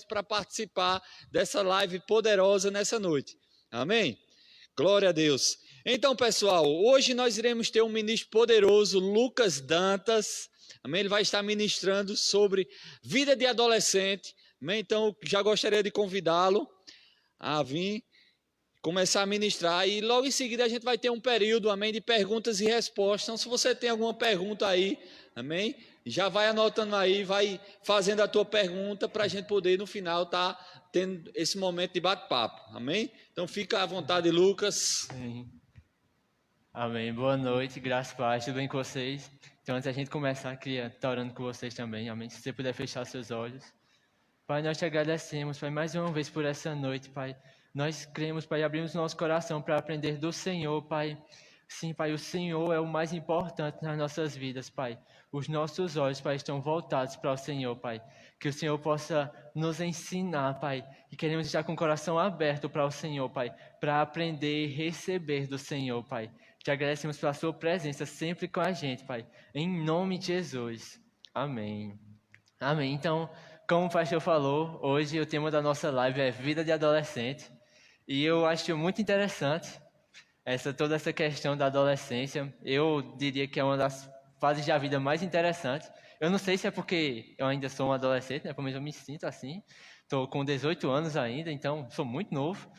para participar dessa live poderosa nessa noite. Amém? Glória a Deus. Então, pessoal, hoje nós iremos ter um ministro poderoso, Lucas Dantas. Amém? Ele vai estar ministrando sobre vida de adolescente. Amém? Então, já gostaria de convidá-lo a vir começar a ministrar. E logo em seguida a gente vai ter um período, amém, de perguntas e respostas. Então, se você tem alguma pergunta aí, amém, já vai anotando aí, vai fazendo a tua pergunta para a gente poder, no final, estar tendo esse momento de bate-papo. Amém? Então, fica à vontade, Lucas. Sim. Amém. Boa noite, graças a Deus, tudo bem com vocês? Então, antes da gente começar, queria estar orando com vocês também, amém? Se você puder fechar seus olhos. Pai, nós te agradecemos, Pai, mais uma vez por essa noite, Pai. Nós cremos, Pai, abrimos nosso coração para aprender do Senhor, Pai. Sim, Pai, o Senhor é o mais importante nas nossas vidas, Pai. Os nossos olhos, Pai, estão voltados para o Senhor, Pai. Que o Senhor possa nos ensinar, Pai. E queremos estar com o coração aberto para o Senhor, Pai. Para aprender e receber do Senhor, Pai. Te agradecemos pela sua presença sempre com a gente, Pai. Em nome de Jesus. Amém. Amém. Então, como o pastor falou, hoje o tema da nossa live é vida de adolescente. E eu acho muito interessante toda essa questão da adolescência. Eu diria que é uma das fases da vida mais interessantes. Eu não sei se é porque eu ainda sou um adolescente, né? Pelo menos eu me sinto assim. Estou com 18 anos ainda, então sou muito novo.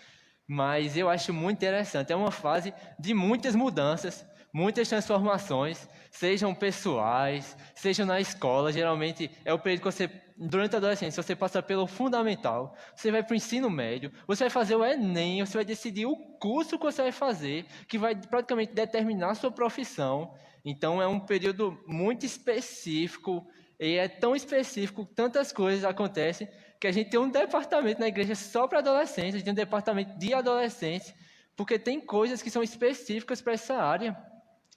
Mas eu acho muito interessante. É uma fase de muitas mudanças, muitas transformações, sejam pessoais, sejam na escola. Geralmente é o período que você, durante a adolescência, você passa pelo fundamental, você vai para o ensino médio, você vai fazer o Enem, você vai decidir o curso que você vai fazer, que vai praticamente determinar a sua profissão. Então é um período muito específico, e é tão específico, tantas coisas acontecem, que a gente tem um departamento na igreja só para adolescentes, a gente tem um departamento de adolescentes, porque tem coisas que são específicas para essa área,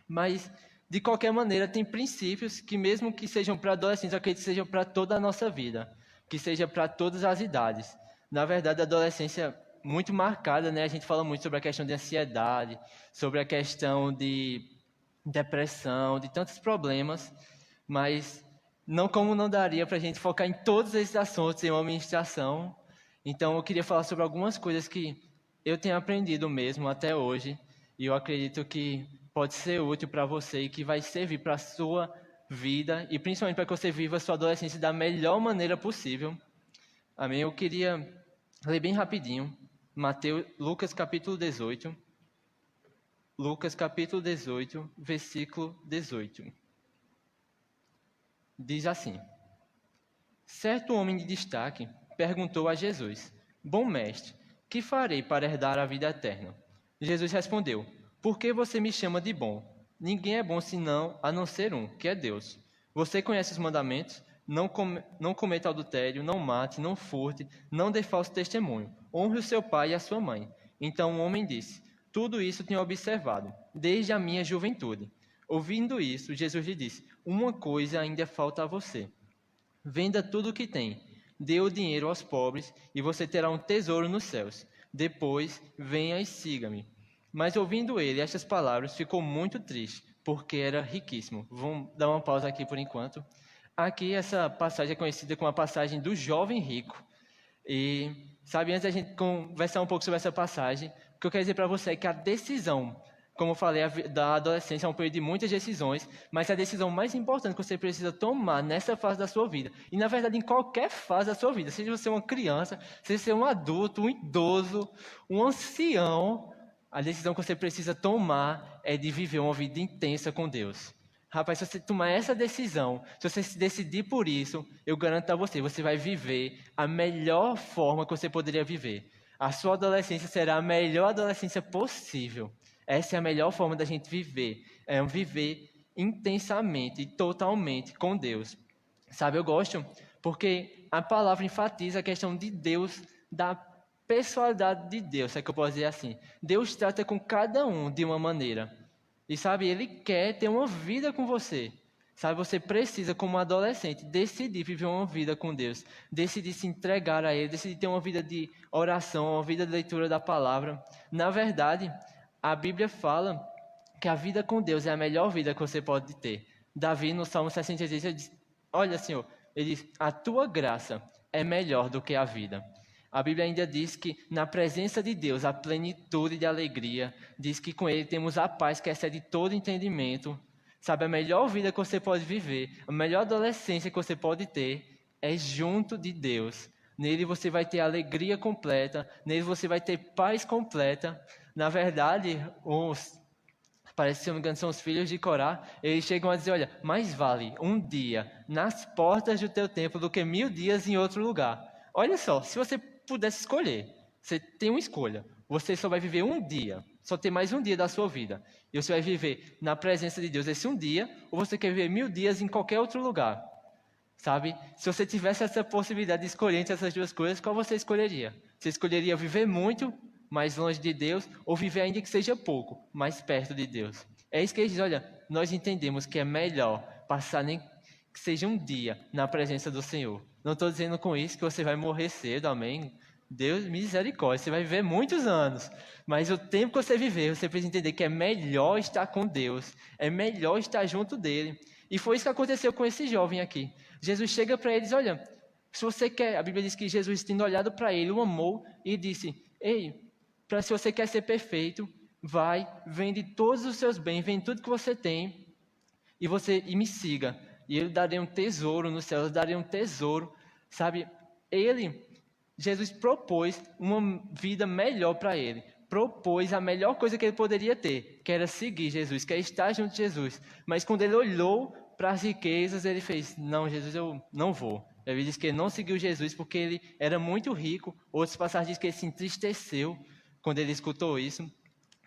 mas de qualquer maneira tem princípios que mesmo que sejam para adolescentes, eu acredito que sejam para toda a nossa vida, que seja para todas as idades. Na verdade, a adolescência é muito marcada, né? A gente fala muito sobre a questão de ansiedade, sobre a questão de depressão, de tantos problemas, mas não daria para a gente focar em todos esses assuntos em uma ministração. Então, eu queria falar sobre algumas coisas que eu tenho aprendido mesmo até hoje, e eu acredito que pode ser útil para você e que vai servir para a sua vida, e principalmente para que você viva a sua adolescência da melhor maneira possível. Amém? Eu queria ler bem rapidinho, Lucas capítulo 18, Lucas capítulo 18, versículo 18. Diz assim: certo homem de destaque perguntou a Jesus: bom mestre, que farei para herdar a vida eterna? Jesus respondeu: por que você me chama de bom? Ninguém é bom senão a não ser um, que é Deus. Você conhece os mandamentos? Não cometa adultério, não mate, não furte, não dê falso testemunho. Honre o seu pai e a sua mãe. Então o homem disse: tudo isso tenho observado, desde a minha juventude. Ouvindo isso, Jesus lhe disse: uma coisa ainda falta a você. Venda tudo o que tem, dê o dinheiro aos pobres e você terá um tesouro nos céus. Depois, venha e siga-me. Mas ouvindo ele estas palavras, ficou muito triste, porque era riquíssimo. Vamos dar uma pausa aqui por enquanto. Aqui essa passagem é conhecida como a passagem do jovem rico. E, sabe, antes da gente conversar um pouco sobre essa passagem, o que eu quero dizer para você é que a decisão, como eu falei, da adolescência é um período de muitas decisões, mas a decisão mais importante que você precisa tomar nessa fase da sua vida, e na verdade em qualquer fase da sua vida, seja você uma criança, seja você um adulto, um idoso, um ancião, a decisão que você precisa tomar é de viver uma vida intensa com Deus. Rapaz, se você tomar essa decisão, se você se decidir por isso, eu garanto a você, você vai viver a melhor forma que você poderia viver. A sua adolescência será a melhor adolescência possível. Essa é a melhor forma da gente viver. É viver intensamente e totalmente com Deus. Sabe, eu gosto porque a palavra enfatiza a questão de Deus, da pessoalidade de Deus, é que eu posso dizer assim. Deus trata com cada um de uma maneira. E sabe, Ele quer ter uma vida com você. Sabe, você precisa, como adolescente, decidir viver uma vida com Deus. Decidir se entregar a Ele, decidir ter uma vida de oração, uma vida de leitura da palavra. Na verdade, a Bíblia fala que a vida com Deus é a melhor vida que você pode ter. Davi, no Salmo 66, ele diz: olha, Senhor, ele diz: a tua graça é melhor do que a vida. A Bíblia ainda diz que na presença de Deus há plenitude de alegria. Diz que com Ele temos a paz que excede todo entendimento. Sabe, a melhor vida que você pode viver, a melhor adolescência que você pode ter é junto de Deus. Nele você vai ter alegria completa, nele você vai ter paz completa. Na verdade, parece que, se não me engano, são os filhos de Corá, eles chegam a dizer, olha, mais vale um dia nas portas do teu templo do que 1000 dias em outro lugar. Olha só, se você pudesse escolher, você tem uma escolha, você só vai viver um dia, só tem mais um dia da sua vida, e você vai viver na presença de Deus esse um dia, ou você quer viver 1000 dias em qualquer outro lugar, sabe? Se você tivesse essa possibilidade de escolher entre essas duas coisas, qual você escolheria? Você escolheria viver muito, mais longe de Deus, ou viver ainda que seja pouco, mais perto de Deus? É isso que ele diz, olha, nós entendemos que é melhor passar nem que seja um dia na presença do Senhor. Não estou dizendo com isso que você vai morrer cedo, amém? Deus, misericórdia, você vai viver muitos anos, mas o tempo que você viver, você precisa entender que é melhor estar com Deus, é melhor estar junto dele. E foi isso que aconteceu com esse jovem aqui. Jesus chega para ele e diz, olha, se você quer, a Bíblia diz que Jesus, tendo olhado para ele, o amou e disse, ei, se você quer ser perfeito, vai, vende todos os seus bens, vende tudo que você tem e me siga. E ele daria um tesouro no céu, daria um tesouro, sabe? Jesus propôs uma vida melhor para ele. Propôs a melhor coisa que ele poderia ter, que era seguir Jesus, que era estar junto de Jesus. Mas quando ele olhou para as riquezas, ele fez, não, Jesus, eu não vou. Ele disse que ele não seguiu Jesus porque ele era muito rico. Outras passagens dizem que ele se entristeceu quando ele escutou isso.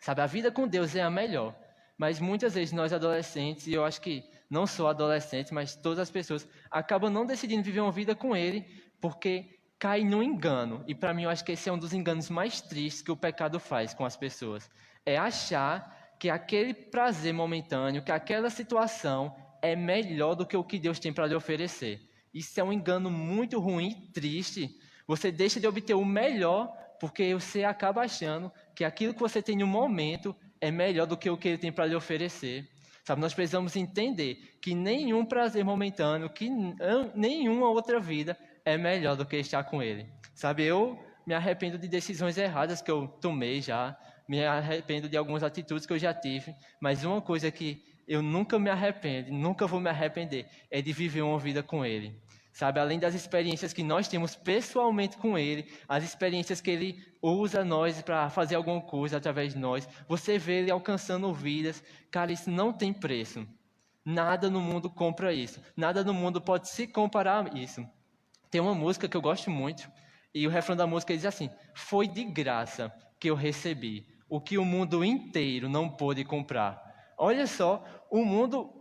Sabe, a vida com Deus é a melhor. Mas muitas vezes nós adolescentes, e eu acho que não só adolescentes, mas todas as pessoas, acabam não decidindo viver uma vida com Ele, porque caem no engano. E para mim eu acho que esse é um dos enganos mais tristes que o pecado faz com as pessoas. É achar que aquele prazer momentâneo, que aquela situação é melhor do que o que Deus tem para lhe oferecer. Isso é um engano muito ruim e triste. Você deixa de obter o melhor, porque você acaba achando que aquilo que você tem no momento é melhor do que o que Ele tem para lhe oferecer. Sabe, nós precisamos entender que nenhum prazer momentâneo, que nenhuma outra vida é melhor do que estar com Ele. Sabe, eu me arrependo de decisões erradas que eu tomei já, me arrependo de algumas atitudes que eu já tive, mas uma coisa que eu nunca me arrependo, nunca vou me arrepender, é de viver uma vida com Ele. Sabe, além das experiências que nós temos pessoalmente com Ele, as experiências que Ele usa nós para fazer alguma coisa através de nós, você vê Ele alcançando vidas, cara, isso não tem preço. Nada no mundo compra isso. Nada no mundo pode se comparar a isso. Tem uma música que eu gosto muito, e o refrão da música diz assim, foi de graça que eu recebi, o que o mundo inteiro não pôde comprar. Olha só, o mundo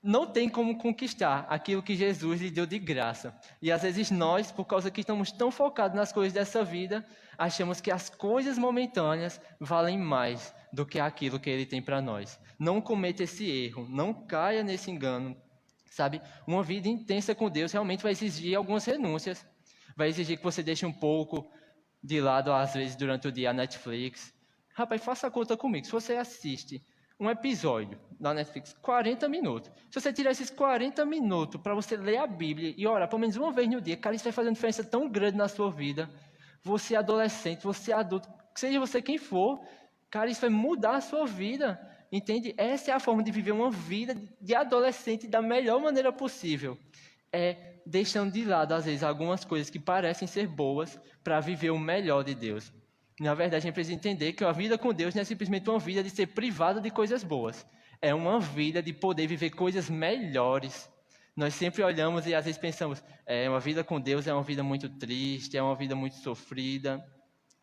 não tem como conquistar aquilo que Jesus lhe deu de graça. E às vezes nós, por causa que estamos tão focados nas coisas dessa vida, achamos que as coisas momentâneas valem mais do que aquilo que Ele tem para nós. Não cometa esse erro, não caia nesse engano. Sabe, uma vida intensa com Deus realmente vai exigir algumas renúncias. Vai exigir que você deixe um pouco de lado, às vezes, durante o dia, a Netflix. Rapaz, faça a conta comigo. Se você assiste um episódio na Netflix, 40 minutos. Se você tirar esses 40 minutos para você ler a Bíblia e orar pelo menos uma vez no dia, cara, isso vai fazer uma diferença tão grande na sua vida. Você é adolescente, você é adulto, seja você quem for, cara, isso vai mudar a sua vida. Entende? Essa é a forma de viver uma vida de adolescente da melhor maneira possível. É deixando de lado, às vezes, algumas coisas que parecem ser boas para viver o melhor de Deus. Na verdade, a gente precisa entender que a vida com Deus não é simplesmente uma vida de ser privada de coisas boas. É uma vida de poder viver coisas melhores. Nós sempre olhamos e às vezes pensamos, uma vida com Deus é uma vida muito triste, é uma vida muito sofrida.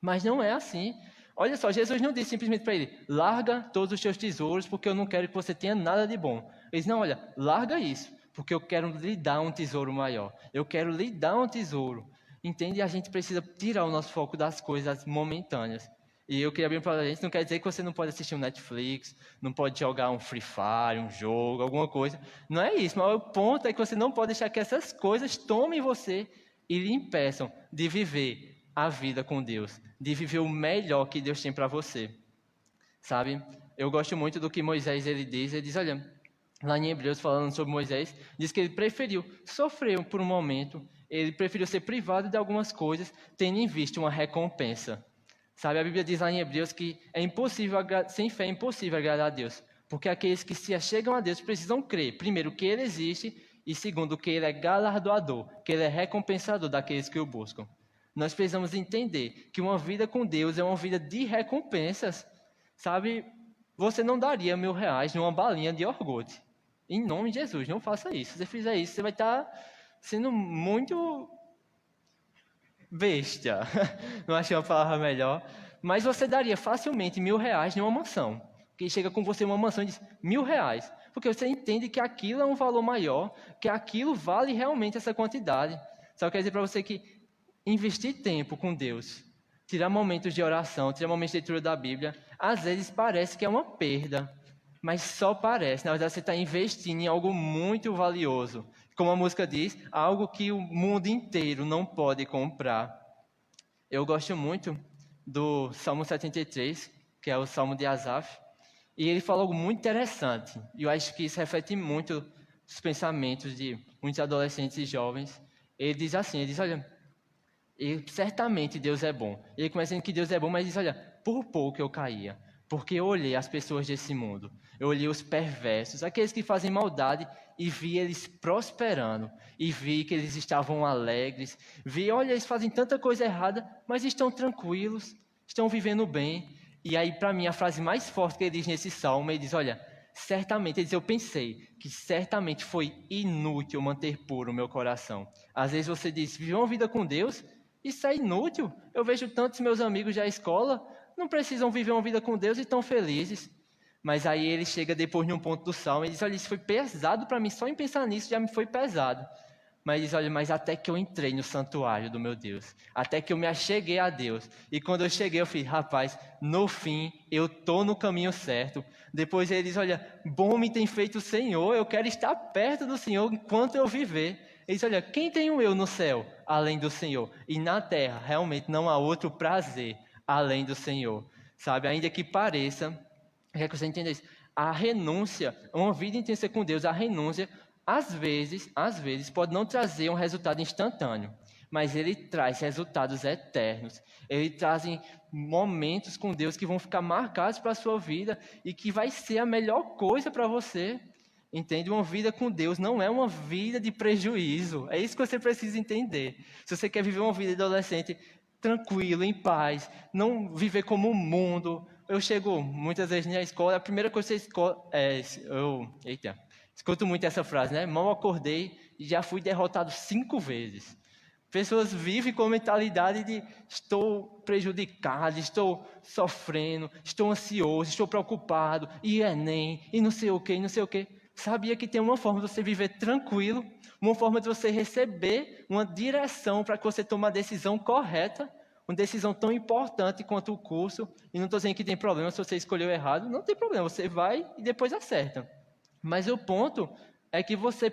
Mas não é assim. Olha só, Jesus não disse simplesmente para ele, larga todos os teus tesouros porque eu não quero que você tenha nada de bom. Ele disse, não, olha, larga isso, porque eu quero lhe dar um tesouro maior. Eu quero lhe dar um tesouro. Entende? A gente precisa tirar o nosso foco das coisas momentâneas. E eu queria abrir para a gente, não quer dizer que você não pode assistir um Netflix, não pode jogar um Free Fire, um jogo, alguma coisa. Não é isso, mas o ponto é que você não pode deixar que essas coisas tomem você e lhe impeçam de viver a vida com Deus, de viver o melhor que Deus tem para você. Sabe? Eu gosto muito do que Moisés ele diz, olha, lá em Hebreus falando sobre Moisés, diz que ele preferiu sofrer por um momento Ele preferiu ser privado de algumas coisas, tendo em vista uma recompensa. Sabe, a Bíblia diz lá em Hebreus que sem fé é impossível agradar a Deus. Porque aqueles que se achegam a Deus precisam crer, primeiro, que Ele existe, e segundo, que Ele é galardoador, que Ele é recompensador daqueles que o buscam. Nós precisamos entender que uma vida com Deus é uma vida de recompensas. Sabe, você não daria R$1.000 numa balinha de iogurte. Em nome de Jesus, não faça isso. Se você fizer isso, você vai estar sendo muito besta. Não achei uma palavra melhor. Mas você daria facilmente R$1.000 numa mansão. Que chega com você uma mansão e diz R$1.000. Porque você entende que aquilo é um valor maior, que aquilo vale realmente essa quantidade. Só quer dizer para você que investir tempo com Deus, tirar momentos de oração, tirar momentos de leitura da Bíblia, às vezes parece que é uma perda. Mas só parece. Na verdade, você está investindo em algo muito valioso. Como a música diz, algo que o mundo inteiro não pode comprar. Eu gosto muito do Salmo 73, que é o Salmo de Asaf. E ele fala algo muito interessante. E eu acho que isso reflete muito os pensamentos de muitos adolescentes e jovens. Ele diz assim, ele diz, olha, certamente Deus é bom. Ele começa dizendo que Deus é bom, mas diz, olha, por pouco eu caía. Porque eu olhei as pessoas desse mundo. Eu olhei os perversos, aqueles que fazem maldade, e vi eles prosperando. E vi que eles estavam alegres. Vi, olha, eles fazem tanta coisa errada, mas estão tranquilos, estão vivendo bem. E aí, para mim, a frase mais forte que ele diz nesse salmo, ele diz, olha, certamente, ele diz, eu pensei que certamente foi inútil manter puro o meu coração. Às vezes você diz, viver uma vida com Deus, isso é inútil. Eu vejo tantos meus amigos da escola, não precisam viver uma vida com Deus e estão felizes. Mas aí ele chega depois num ponto do salmo e diz, olha, isso foi pesado para mim, só em pensar nisso já me foi pesado. Mas diz, olha, mas até que eu entrei no santuário do meu Deus, até que eu me acheguei a Deus. E quando eu cheguei, eu falei, rapaz, no fim, eu estou no caminho certo. Depois ele diz, olha, bom me tem feito o Senhor, eu quero estar perto do Senhor enquanto eu viver. Ele diz, olha, quem tenho eu no céu, além do Senhor? E na terra, realmente, não há outro prazer além do Senhor. Sabe, ainda que pareça, é que você entenda isso, a renúncia, uma vida intensa com Deus, a renúncia, às vezes, pode não trazer um resultado instantâneo, mas ele traz resultados eternos. Ele traz momentos com Deus que vão ficar marcados para a sua vida e que vai ser a melhor coisa para você. Entende? Uma vida com Deus não é uma vida de prejuízo. É isso que você precisa entender. Se você quer viver uma vida de adolescente tranquilo, em paz, não viver como o mundo. Eu chego muitas vezes na escola, a primeira coisa que você escuto muito essa frase, né? Mal acordei e já fui derrotado 5 vezes. Pessoas vivem com a mentalidade de estou prejudicado, estou sofrendo, estou ansioso, estou preocupado, e Enem, e não sei o quê, e não sei o quê. Sabia que tem uma forma de você viver tranquilo, uma forma de você receber uma direção para que você tome a decisão correta, uma decisão tão importante quanto o curso, e não estou dizendo que tem problema se você escolheu errado, não tem problema, você vai e depois acerta. Mas o ponto é que você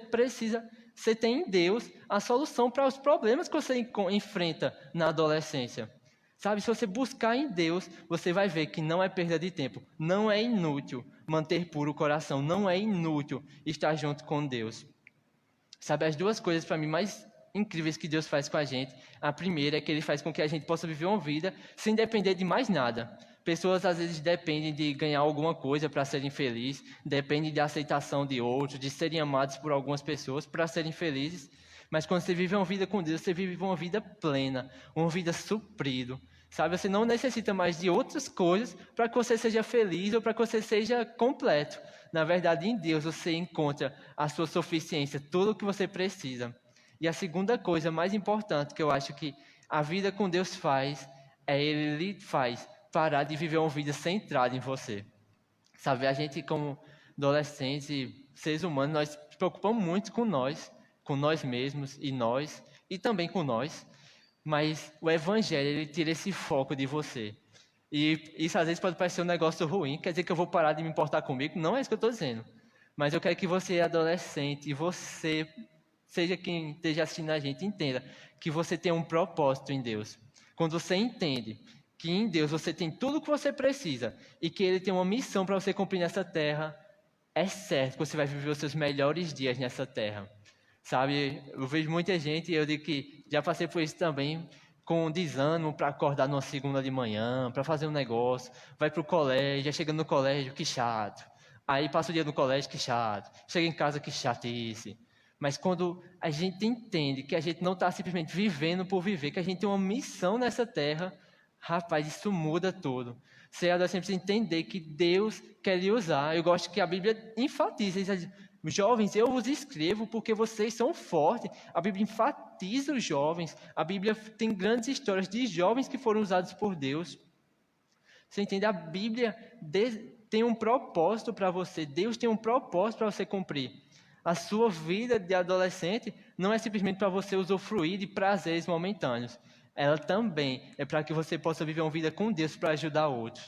tem em Deus a solução para os problemas que você enfrenta na adolescência. Sabe, se você buscar em Deus, você vai ver que não é perda de tempo, não é inútil manter puro o coração, não é inútil estar junto com Deus. Sabe, as duas coisas para mim mais incríveis que Deus faz com a gente, a primeira é que Ele faz com que a gente possa viver uma vida sem depender de mais nada. Pessoas às vezes dependem de ganhar alguma coisa para serem felizes, dependem da aceitação de outros, de serem amados por algumas pessoas para serem felizes. Mas quando você vive uma vida com Deus, você vive uma vida plena, uma vida suprida. Sabe, você não necessita mais de outras coisas para que você seja feliz ou para que você seja completo. Na verdade, em Deus você encontra a sua suficiência, tudo o que você precisa. E a segunda coisa mais importante que eu acho que a vida com Deus faz, é Ele lhe faz parar de viver uma vida centrada em você. Sabe, a gente como adolescentes e seres humanos, nós nos preocupamos muito com nós mesmos e também com nós, mas o Evangelho, ele tira esse foco de você. E isso às vezes pode parecer um negócio ruim, quer dizer que eu vou parar de me importar comigo? Não é isso que eu estou dizendo. Mas eu quero que você, adolescente, e você, seja quem esteja assistindo a gente, entenda que você tem um propósito em Deus. Quando você entende que em Deus você tem tudo o que você precisa e que Ele tem uma missão para você cumprir nessa terra, é certo que você vai viver os seus melhores dias nessa terra. Sabe, eu vejo muita gente, e eu digo que já passei por isso também, com desânimo para acordar numa segunda de manhã, para fazer um negócio, vai para o colégio, já chega no colégio, que chato. Aí passa o dia no colégio, que chato. Chega em casa, que chatice. Mas quando a gente entende que a gente não está simplesmente vivendo por viver, que a gente tem uma missão nessa terra, rapaz, isso muda tudo. Você adolescente precisa entender que Deus quer lhe usar. Eu gosto que a Bíblia enfatiza isso. Jovens, eu vos escrevo porque vocês são fortes. A Bíblia enfatiza os jovens. A Bíblia tem grandes histórias de jovens que foram usados por Deus. Você entende? A Bíblia tem um propósito para você. Deus tem um propósito para você cumprir. A sua vida de adolescente não é simplesmente para você usufruir de prazeres momentâneos. Ela também é para que você possa viver uma vida com Deus para ajudar outros.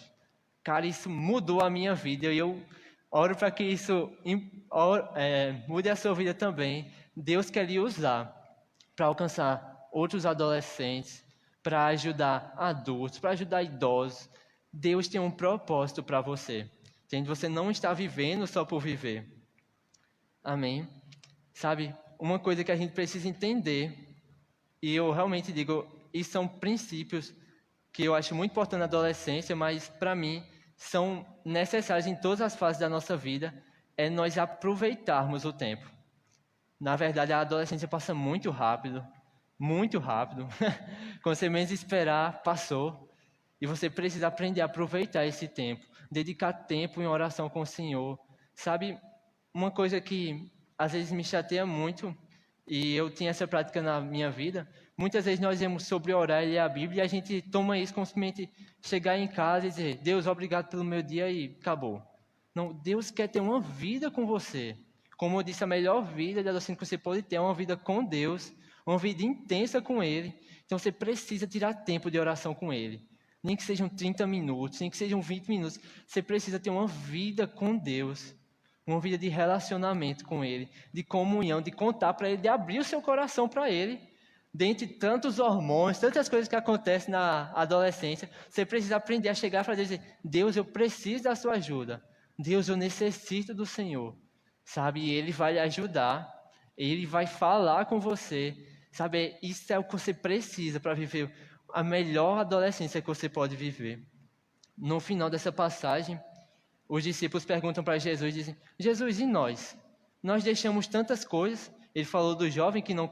Cara, isso mudou a minha vida e eu oro para que isso mude a sua vida também. Deus quer lhe usar para alcançar outros adolescentes, para ajudar adultos, para ajudar idosos. Deus tem um propósito para você. Entende? Você não está vivendo só por viver. Amém? Sabe, uma coisa que a gente precisa entender, e eu realmente digo, isso são princípios que eu acho muito importante na adolescência, mas para mim são necessários em todas as fases da nossa vida, é nós aproveitarmos o tempo. Na verdade, a adolescência passa muito rápido, muito rápido. Quando você menos esperar, passou. E você precisa aprender a aproveitar esse tempo, dedicar tempo em oração com o Senhor. Sabe, uma coisa que às vezes me chateia muito, e eu tinha essa prática na minha vida, muitas vezes nós vemos sobre orar e ler a Bíblia, e a gente toma isso como simplesmente chegar em casa e dizer, Deus, obrigado pelo meu dia, e acabou. Não, Deus quer ter uma vida com você. Como eu disse, a melhor vida de adolescente que você pode ter é uma vida com Deus, uma vida intensa com Ele. Então você precisa tirar tempo de oração com Ele. Nem que sejam 30 minutos, nem que sejam 20 minutos. Você precisa ter uma vida com Deus. Uma vida de relacionamento com Ele, de comunhão, de contar para Ele, de abrir o seu coração para Ele. Dentre tantos hormônios, tantas coisas que acontecem na adolescência, você precisa aprender a chegar para Deus e dizer, Deus, eu preciso da sua ajuda. Deus, eu necessito do Senhor. Sabe, e Ele vai lhe ajudar, Ele vai falar com você. Sabe, isso é o que você precisa para viver a melhor adolescência que você pode viver. No final dessa passagem, os discípulos perguntam para Jesus, dizem, Jesus, e nós? Nós deixamos tantas coisas. Ele falou do jovem que não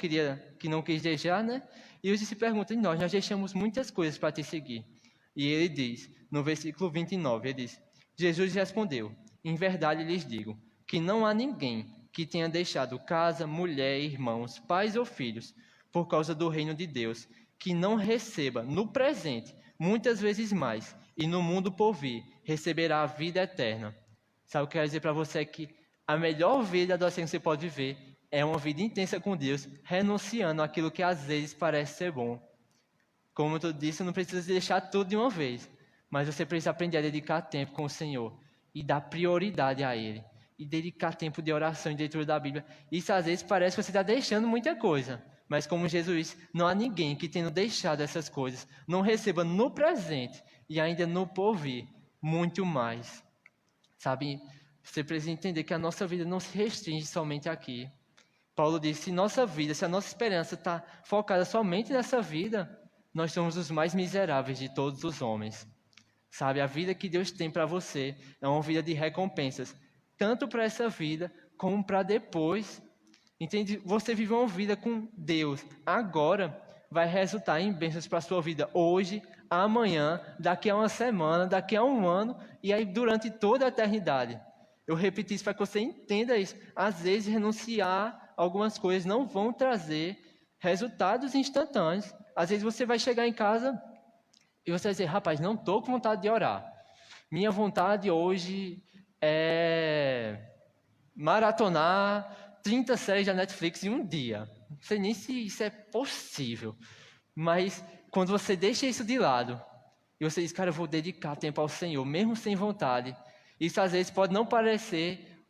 quis deixar, né? E os discípulos perguntam, e nós deixamos muitas coisas para te seguir. E ele diz, no versículo 29, ele diz, Jesus respondeu, em verdade lhes digo, que não há ninguém que tenha deixado casa, mulher, irmãos, pais ou filhos, por causa do reino de Deus, que não receba no presente, muitas vezes mais, e no mundo por vir, receberá a vida eterna. Sabe o que eu quero dizer para você? É que a melhor vida adolescente que você pode viver é uma vida intensa com Deus, renunciando àquilo que às vezes parece ser bom. Como eu disse, não precisa deixar tudo de uma vez, mas você precisa aprender a dedicar tempo com o Senhor e dar prioridade a Ele. E dedicar tempo de oração e de leitura da Bíblia. Isso às vezes parece que você está deixando muita coisa. Mas como Jesus disse, não há ninguém que tendo deixado essas coisas não receba no presente e ainda no porvir muito mais. Sabe, você precisa entender que a nossa vida não se restringe somente aqui. Paulo disse, se nossa vida, se a nossa esperança está focada somente nessa vida, nós somos os mais miseráveis de todos os homens. Sabe, a vida que Deus tem para você é uma vida de recompensas, tanto para essa vida como para depois. Entende? Você viver uma vida com Deus agora vai resultar em bênçãos para a sua vida hoje, amanhã, daqui a uma semana, daqui a um ano e aí durante toda a eternidade. Eu repito isso para que você entenda isso. Às vezes renunciar a algumas coisas não vão trazer resultados instantâneos. Às vezes você vai chegar em casa e você vai dizer, rapaz, não estou com vontade de orar. Minha vontade hoje é maratonar 30 séries da Netflix em um dia. Não sei nem se isso é possível. Mas quando você deixa isso de lado, e você diz, cara, eu vou dedicar tempo ao Senhor, mesmo sem vontade, isso às vezes pode não parecer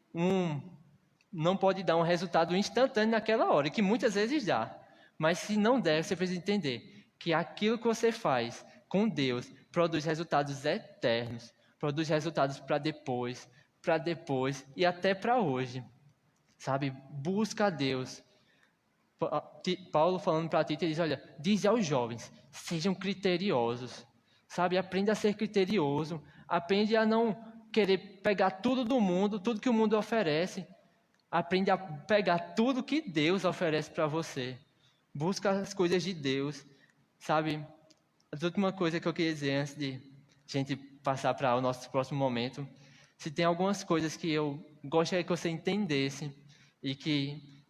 não pode dar um resultado instantâneo naquela hora, que muitas vezes dá. Mas se não der, você precisa entender que aquilo que você faz com Deus produz resultados eternos, produz resultados para depois e até para hoje. Sabe, busca a Deus, Paulo falando para Tito, ele diz, olha, diz aos jovens, sejam criteriosos, sabe? Aprenda a ser criterioso, aprende a não querer pegar tudo do mundo, tudo que o mundo oferece, aprende a pegar tudo que Deus oferece para você. Busca as coisas de Deus, sabe? A última coisa que eu queria dizer antes de a gente passar para o nosso próximo momento, se tem algumas coisas que eu gostaria que você entendesse e que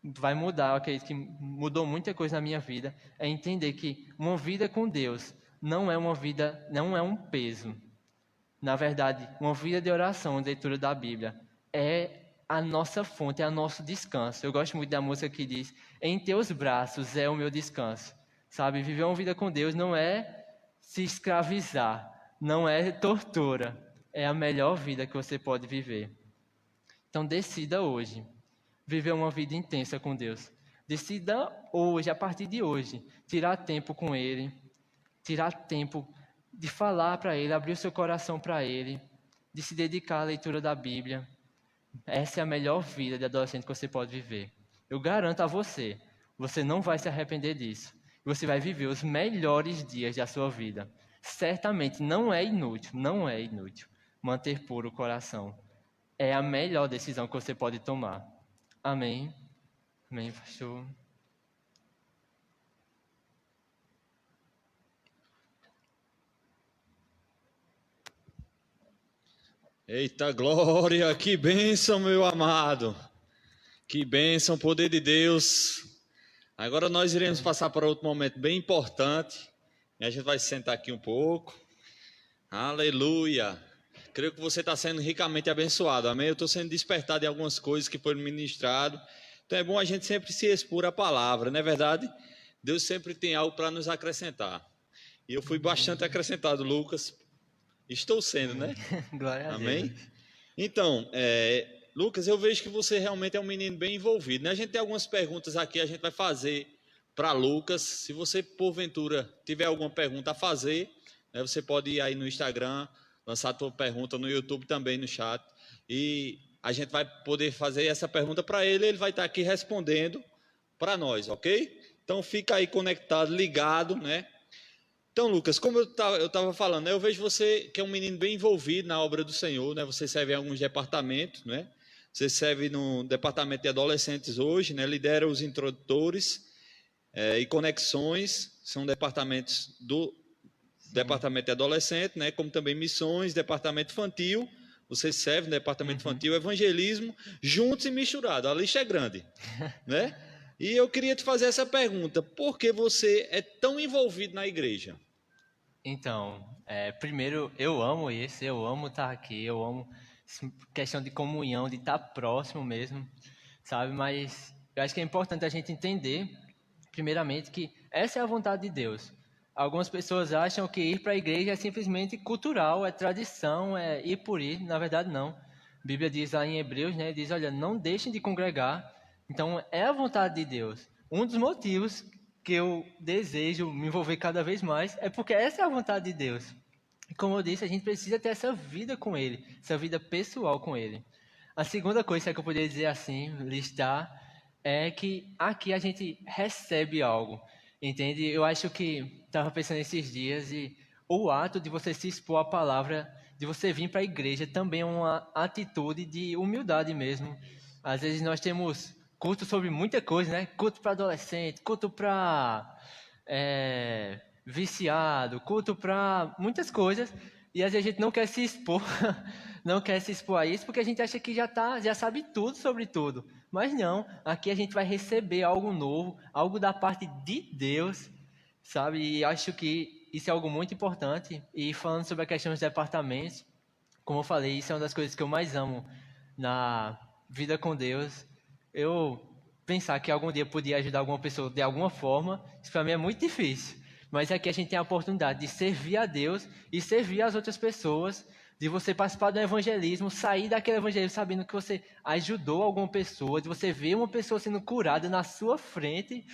vai mudar, eu acredito que mudou muita coisa na minha vida, é entender que uma vida com Deus não é uma vida, não é um peso. Na verdade, uma vida de oração, de leitura da Bíblia, é a nossa fonte, é o nosso descanso. Eu gosto muito da música que diz, em teus braços é o meu descanso. Sabe, viver uma vida com Deus não é se escravizar, não é tortura, é a melhor vida que você pode viver. Então decida hoje, viver uma vida intensa com Deus. Decida hoje, a partir de hoje, tirar tempo com Ele, tirar tempo de falar para Ele, abrir o seu coração para Ele, de se dedicar à leitura da Bíblia. Essa é a melhor vida de adolescente que você pode viver. Eu garanto a você, você não vai se arrepender disso. Você vai viver os melhores dias da sua vida. Certamente não é inútil, não é inútil manter puro o coração. É a melhor decisão que você pode tomar. Amém. Amém, pastor. Eita glória, que bênção, meu amado. Que bênção, poder de Deus. Agora nós iremos passar para outro momento bem importante. E a gente vai sentar aqui um pouco. Aleluia. Creio que você está sendo ricamente abençoado, amém? Eu estou sendo despertado em algumas coisas que foram ministradas. Então é bom a gente sempre se expor à palavra, não é verdade? Deus sempre tem algo para nos acrescentar. E eu fui bastante acrescentado, Lucas. Estou sendo, né? Glória a Amém? Deus. Então, Lucas, eu vejo que você realmente é um menino bem envolvido, né? A gente tem algumas perguntas aqui, a gente vai fazer para Lucas. Se você, porventura, tiver alguma pergunta a fazer, né, você pode ir aí no Instagram, lançar a tua pergunta no YouTube também, no chat. E a gente vai poder fazer essa pergunta para ele, ele vai estar aqui respondendo para nós, ok? Então, fica aí conectado, ligado, né? Então, Lucas, como eu estava falando, né, eu vejo você que é um menino bem envolvido na obra do Senhor, né? Você serve em alguns departamentos, né? Você serve no departamento de adolescentes hoje, né? Lidera os introdutores e conexões, são departamentos do departamento de adolescente, né? Como também missões, departamento infantil. Você serve no departamento infantil, evangelismo, juntos e misturados. A lista é grande, né? E eu queria te fazer essa pergunta: por que você é tão envolvido na igreja? Então, primeiro, eu amo isso, eu amo estar aqui, eu amo questão de comunhão, de estar próximo mesmo, sabe? Mas eu acho que é importante a gente entender, primeiramente, que essa é a vontade de Deus. Algumas pessoas acham que ir para a igreja é simplesmente cultural, é tradição, é ir por ir. Na verdade, não. A Bíblia diz lá em Hebreus, né? Diz, olha, não deixem de congregar. Então, é a vontade de Deus. Um dos motivos que eu desejo me envolver cada vez mais é porque essa é a vontade de Deus. E como eu disse, a gente precisa ter essa vida com Ele, essa vida pessoal com Ele. A segunda coisa que eu poderia dizer assim, listar, é que aqui a gente recebe algo, entende? Eu acho que estava pensando esses dias e o ato de você se expor à palavra, de você vir para a igreja, também é uma atitude de humildade mesmo. Às vezes nós temos culto sobre muita coisa, né? Culto para adolescente, culto para viciado, culto para muitas coisas, e às vezes a gente não quer se expor, não quer se expor a isso, porque a gente acha que já sabe tudo sobre tudo. Mas não, aqui a gente vai receber algo novo, algo da parte de Deus, sabe? E acho que isso é algo muito importante. E falando sobre a questão dos departamentos, como eu falei, isso é uma das coisas que eu mais amo na vida com Deus. Eu pensar que algum dia eu podia ajudar alguma pessoa de alguma forma, isso para mim é muito difícil. Mas aqui a gente tem a oportunidade de servir a Deus e servir as outras pessoas, de você participar do evangelismo, sair daquele evangelismo sabendo que você ajudou alguma pessoa, de você ver uma pessoa sendo curada na sua frente,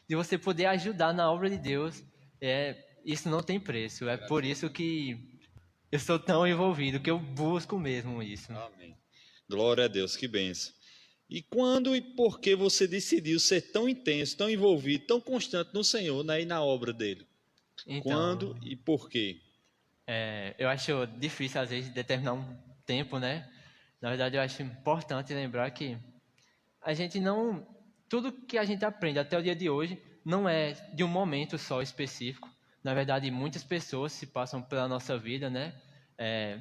de você poder ajudar na obra de Deus. Isso não tem preço. É por isso que eu sou tão envolvido, que eu busco mesmo isso. Amém. Glória a Deus, que bênção. E quando e por que você decidiu ser tão intenso, tão envolvido, tão constante no Senhor, né, e na obra dele? Então, Quando e por quê? eu acho difícil, às vezes, determinar um tempo, né? Na verdade, eu acho importante lembrar que a gente não... Tudo que a gente aprende até o dia de hoje não é de um momento só específico. Na verdade, muitas pessoas se passam pela nossa vida, né? É,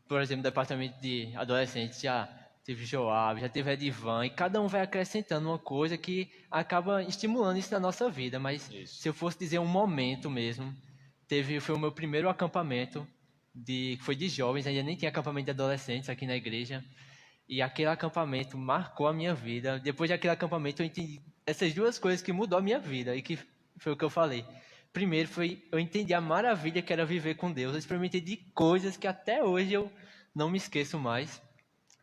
por exemplo, no departamento de adolescentes já teve Joab, já teve Edivan, e cada um vai acrescentando uma coisa que acaba estimulando isso na nossa vida. Mas Isso. se eu fosse dizer um momento mesmo, foi o meu primeiro acampamento, que foi de jovens, ainda nem tinha acampamento de adolescentes aqui na igreja. E aquele acampamento marcou a minha vida. Depois daquele acampamento eu entendi essas duas coisas que mudou a minha vida e que foi o que eu falei. Primeiro foi eu entendi a maravilha que era viver com Deus. Eu experimentei de coisas que até hoje eu não me esqueço mais.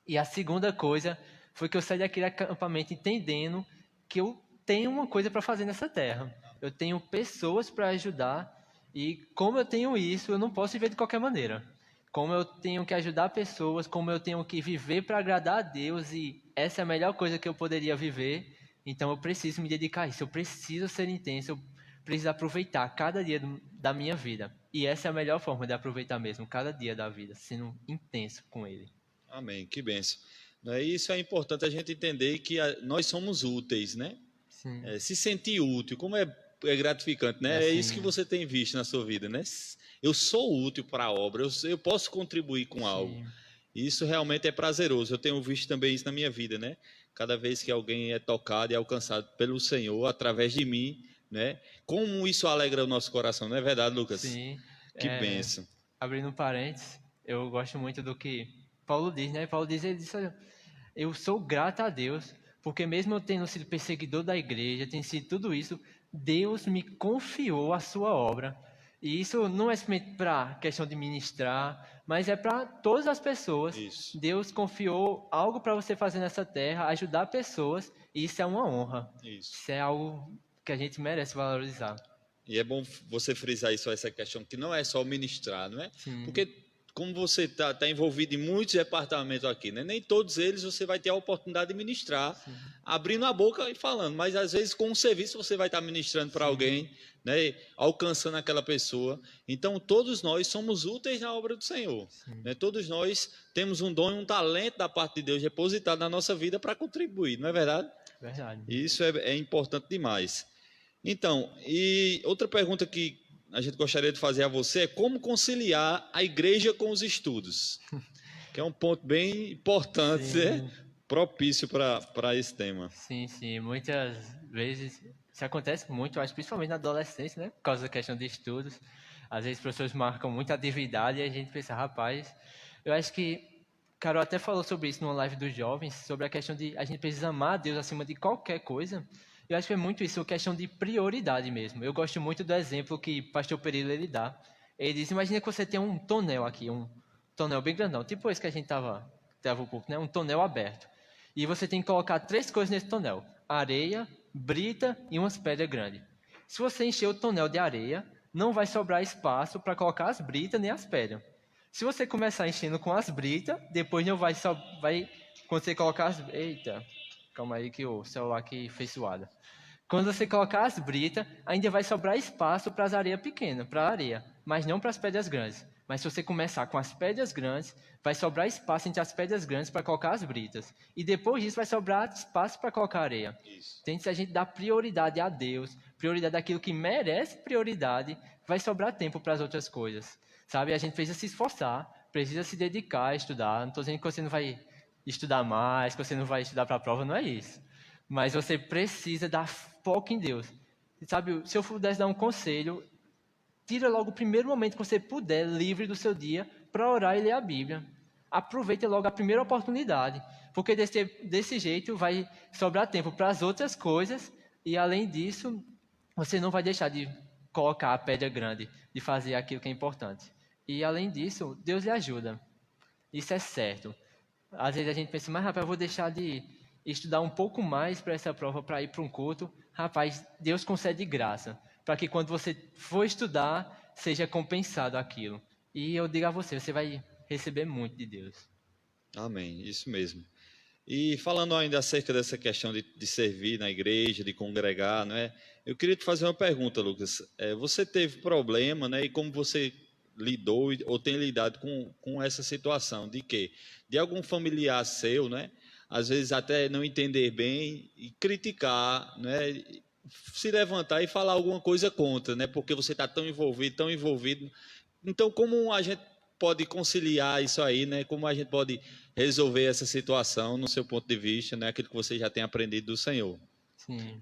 E a segunda coisa foi que eu saí daquele acampamento entendendo que eu tenho uma coisa para fazer nessa terra. Eu tenho pessoas para ajudar e como eu tenho isso, eu não posso viver de qualquer maneira. Como eu tenho que ajudar pessoas, como eu tenho que viver para agradar a Deus e essa é a melhor coisa que eu poderia viver. Então eu preciso me dedicar a isso, eu preciso ser intenso, eu preciso aproveitar cada dia da minha vida. E essa é a melhor forma de aproveitar mesmo cada dia da vida, sendo intenso com ele. Amém, que benção. Né, isso é importante a gente entender que nós somos úteis, né? Sim. Se sentir útil, como é gratificante, né? É isso que você tem visto na sua vida, né? Eu sou útil para a obra, eu posso contribuir com algo. Sim. E isso realmente é prazeroso. Eu tenho visto também isso na minha vida, né? Cada vez que alguém é tocado e alcançado pelo Senhor através de mim, né? Como isso alegra o nosso coração, não é verdade, Lucas? Sim. Que benção. Abrindo um parênteses, eu gosto muito do que Paulo diz, né? Paulo diz, ele diz, olha, eu sou grato a Deus, porque mesmo eu tendo sido perseguidor da igreja, tendo sido tudo isso, Deus me confiou a sua obra. E isso não é somente para questão de ministrar, mas é para todas as pessoas. Isso. Deus confiou algo para você fazer nessa terra, ajudar pessoas, e isso é uma honra. Isso é algo que a gente merece valorizar. E é bom você frisar isso, essa questão, que não é só ministrar, não é? Sim. Porque como você está envolvido em muitos departamentos aqui, né? Nem todos eles você vai ter a oportunidade de ministrar, sim, abrindo a boca e falando, mas às vezes com um serviço você vai estar ministrando para alguém, né? Alcançando aquela pessoa. Então todos nós somos úteis na obra do Senhor, né? Todos nós temos um dom e um talento da parte de Deus depositado na nossa vida para contribuir, não é verdade? Verdade. E isso é importante demais. Então, e outra pergunta que a gente gostaria de fazer a você é como conciliar a igreja com os estudos, que é um ponto bem importante, né? Propício para esse tema. Sim, sim. Muitas vezes isso acontece muito, acho principalmente na adolescência, né? Por causa da questão de estudos. Às vezes os professores marcam muita atividade e a gente pensa, rapaz, eu acho que Carol até falou sobre isso numa live dos jovens, sobre a questão de a gente precisa amar a Deus acima de qualquer coisa. Eu acho que é muito isso, questão de prioridade mesmo. Eu gosto muito do exemplo que o pastor Perillo ele dá. Ele diz, imagina que você tem um tonel aqui, um tonel bem grandão, tipo esse que a gente tava um pouco, né? Um tonel aberto. E você tem que colocar 3 coisas nesse tonel: areia, brita e umas pedras grandes. Se você encher o tonel de areia, não vai sobrar espaço para colocar as britas nem as pedras. Se você começar enchendo com as britas, depois não vai quando você colocar as... Eita, calma aí que o celular aqui fez suada. Quando você colocar as britas, ainda vai sobrar espaço para as areias pequenas, para a areia, mas não para as pedras grandes. Mas se você começar com as pedras grandes, vai sobrar espaço entre as pedras grandes para colocar as britas. E depois disso vai sobrar espaço para colocar a areia. Então, se a gente dá prioridade a Deus, prioridade àquilo que merece prioridade, vai sobrar tempo para as outras coisas. Sabe? A gente precisa se esforçar, precisa se dedicar a estudar. Não estou dizendo que você não vai estudar mais, que você não vai estudar para a prova, não é isso. Mas você precisa dar foco em Deus. Sabe, se eu pudesse dar um conselho, tira logo o primeiro momento que você puder, livre do seu dia, para orar e ler a Bíblia. Aproveite logo a primeira oportunidade, porque desse jeito vai sobrar tempo para as outras coisas e, além disso, você não vai deixar de colocar a pedra grande, de fazer aquilo que é importante. E, além disso, Deus lhe ajuda. Isso é certo. Às vezes a gente pensa, mas rapaz, eu vou deixar de estudar um pouco mais para essa prova, para ir para um culto. Rapaz, Deus concede graça, para que quando você for estudar, seja compensado aquilo. E eu digo a você, você vai receber muito de Deus. Amém, isso mesmo. E falando ainda acerca dessa questão de servir na igreja, de congregar, não é? Eu queria te fazer uma pergunta, Lucas. Você teve problema, né? E como você lidou ou tem lidado com essa situação de quê? De algum familiar seu, né? Às vezes até não entender bem e criticar, né? Se levantar e falar alguma coisa contra, né? Porque você está tão envolvido, tão envolvido. Então, como a gente pode conciliar isso aí, né? Como a gente pode resolver essa situação no seu ponto de vista, né? Aquilo que você já tem aprendido do Senhor. Sim.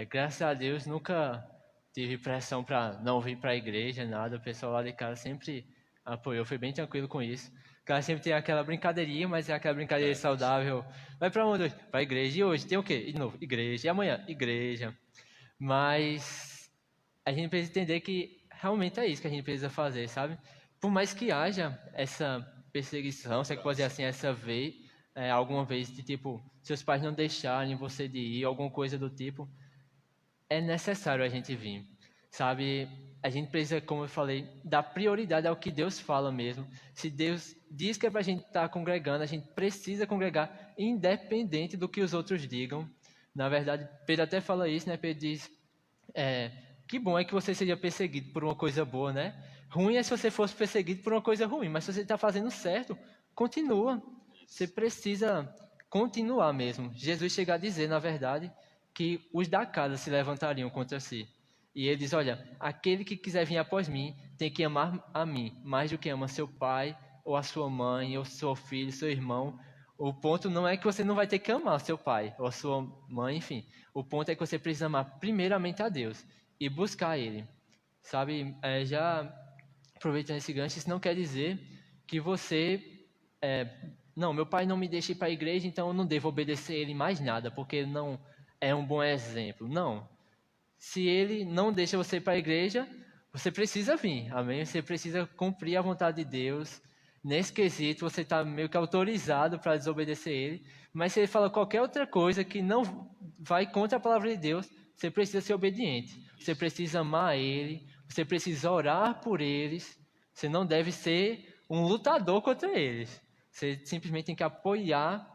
Graças a Deus nunca tive pressão para não vir para a igreja, nada. O pessoal lá de casa sempre apoiou, foi bem tranquilo com isso. Cara, sempre tem aquela brincadeirinha, mas é aquela brincadeira saudável. Vai para onde hoje? Para a igreja. E hoje tem o quê? E de novo, igreja. E amanhã? Igreja. Mas a gente precisa entender que realmente é isso que a gente precisa fazer, sabe? Por mais que haja essa perseguição, se é que pode dizer assim, essa vez, alguma vez de tipo, seus pais não deixarem você de ir, alguma coisa do tipo, é necessário a gente vir, sabe? A gente precisa, como eu falei, dar prioridade ao que Deus fala mesmo. Se Deus diz que é para a gente estar congregando, a gente precisa congregar, independente do que os outros digam. Na verdade, Pedro até fala isso, né? Pedro diz, que bom é que você seja perseguido por uma coisa boa, né? Ruim é se você fosse perseguido por uma coisa ruim, mas se você está fazendo certo, continua. Você precisa continuar mesmo. Jesus chega a dizer, na verdade, que os da casa se levantariam contra si. E ele diz, olha, aquele que quiser vir após mim tem que amar a mim, mais do que ama seu pai, ou a sua mãe, ou seu filho, seu irmão. O ponto não é que você não vai ter que amar seu pai, ou a sua mãe, enfim. O ponto é que você precisa amar primeiramente a Deus e buscar Ele. Sabe, já aproveitando esse gancho, isso não quer dizer que você... não, meu pai não me deixa ir para a igreja, então eu não devo obedecer ele mais nada, porque ele não é um bom exemplo. Não. Se ele não deixa você ir para a igreja, você precisa vir, amém? Você precisa cumprir a vontade de Deus. Nesse quesito, você está meio que autorizado para desobedecer ele. Mas se ele fala qualquer outra coisa que não vai contra a palavra de Deus, você precisa ser obediente. Você precisa amar ele, você precisa orar por eles. Você não deve ser um lutador contra eles. Você simplesmente tem que apoiar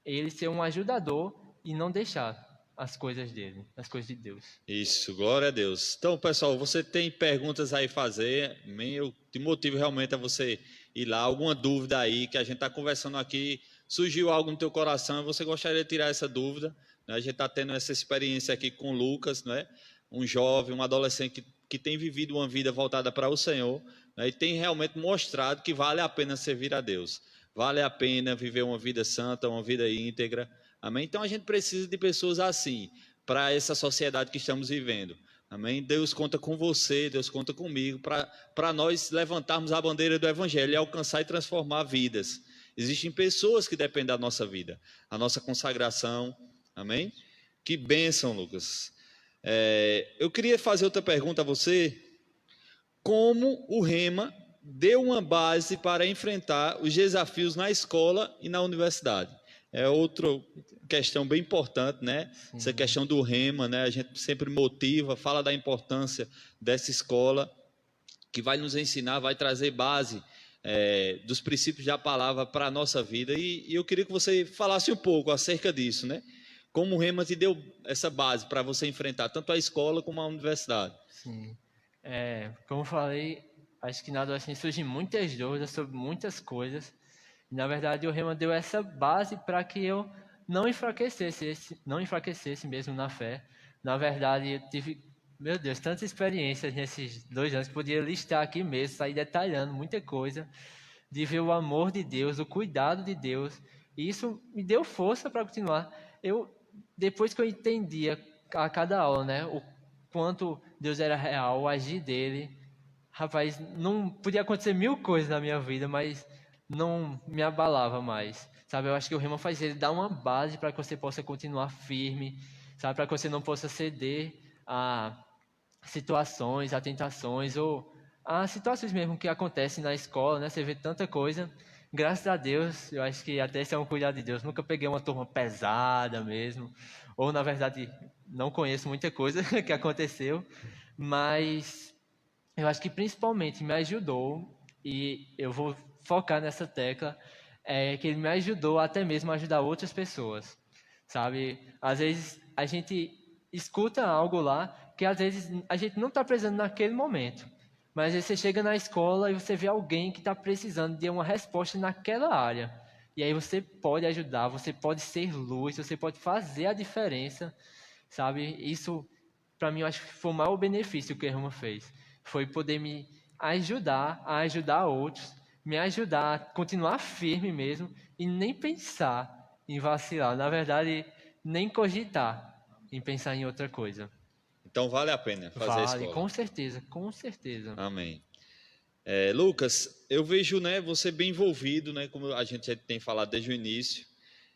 ele, ser um ajudador e não deixar as coisas dele, as coisas de Deus. Isso, glória a Deus. Então, pessoal, você tem perguntas aí fazer? Eu te motivo realmente a você ir lá. Alguma dúvida aí que a gente está conversando aqui, surgiu algo no teu coração e você gostaria de tirar essa dúvida? Né? A gente está tendo essa experiência aqui com o Lucas, né? Um jovem, um adolescente que tem vivido uma vida voltada para o Senhor, né? E tem realmente mostrado que vale a pena servir a Deus. Vale a pena viver uma vida santa, uma vida íntegra. Amém? Então a gente precisa de pessoas assim, para essa sociedade que estamos vivendo. Amém? Deus conta com você, Deus conta comigo, para nós levantarmos a bandeira do Evangelho e alcançar e transformar vidas. Existem pessoas que dependem da nossa vida, a nossa consagração. Amém? Que bênção, Lucas. Eu queria fazer outra pergunta a você. Como o Rema deu uma base para enfrentar os desafios na escola e na universidade? É outra questão bem importante, né? Sim. Essa questão do Rema, né? A gente sempre motiva, fala da importância dessa escola, que vai nos ensinar, vai trazer base dos princípios da palavra para a nossa vida. E eu queria que você falasse um pouco acerca disso, né? Como o Rema te deu essa base para você enfrentar tanto a escola como a universidade. Sim. Como eu falei, acho que na adolescência surgem muitas dúvidas sobre muitas coisas. Na verdade, o Rema deu essa base para que eu não enfraquecesse mesmo na fé. Na verdade, eu tive, meu Deus, tantas experiências nesses 2 anos que podia listar aqui mesmo, sair detalhando muita coisa, de ver o amor de Deus, o cuidado de Deus. E isso me deu força para continuar. Depois que eu entendia a cada aula, né, o quanto Deus era real, o agir dele, rapaz, não podia acontecer 1000 coisas na minha vida, mas não me abalava mais, sabe? Eu acho que o Rema faz ele dar uma base para que você possa continuar firme, sabe? Para que você não possa ceder a situações, a tentações ou a situações mesmo que acontecem na escola, né? Você vê tanta coisa. Graças a Deus, eu acho que até esse é um cuidado de Deus. Nunca peguei uma turma pesada mesmo, ou na verdade não conheço muita coisa que aconteceu, mas eu acho que principalmente me ajudou, e eu vou focar nessa tecla, que ele me ajudou até mesmo a ajudar outras pessoas, sabe? Às vezes a gente escuta algo lá que às vezes a gente não está precisando naquele momento, mas às vezes você chega na escola e você vê alguém que está precisando de uma resposta naquela área. E aí você pode ajudar, você pode ser luz, você pode fazer a diferença, sabe? Isso, para mim, eu acho que foi o maior benefício que a irmã fez. Foi poder me ajudar a ajudar outros, me ajudar a continuar firme mesmo e nem pensar em vacilar. Na verdade, nem cogitar em pensar em outra coisa. Então vale a pena fazer a Vale, escola. com certeza, com certeza. Amém. Lucas, eu vejo, né, você bem envolvido, né, como a gente já tem falado desde o início,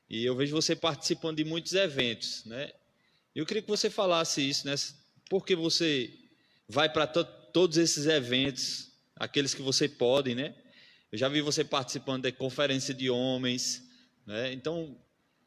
e eu vejo você participando de muitos eventos, né? Eu queria que você falasse isso, né? Por que você vai para todos esses eventos, aqueles que você pode, né? Eu já vi você participando da conferência de homens, né? Então,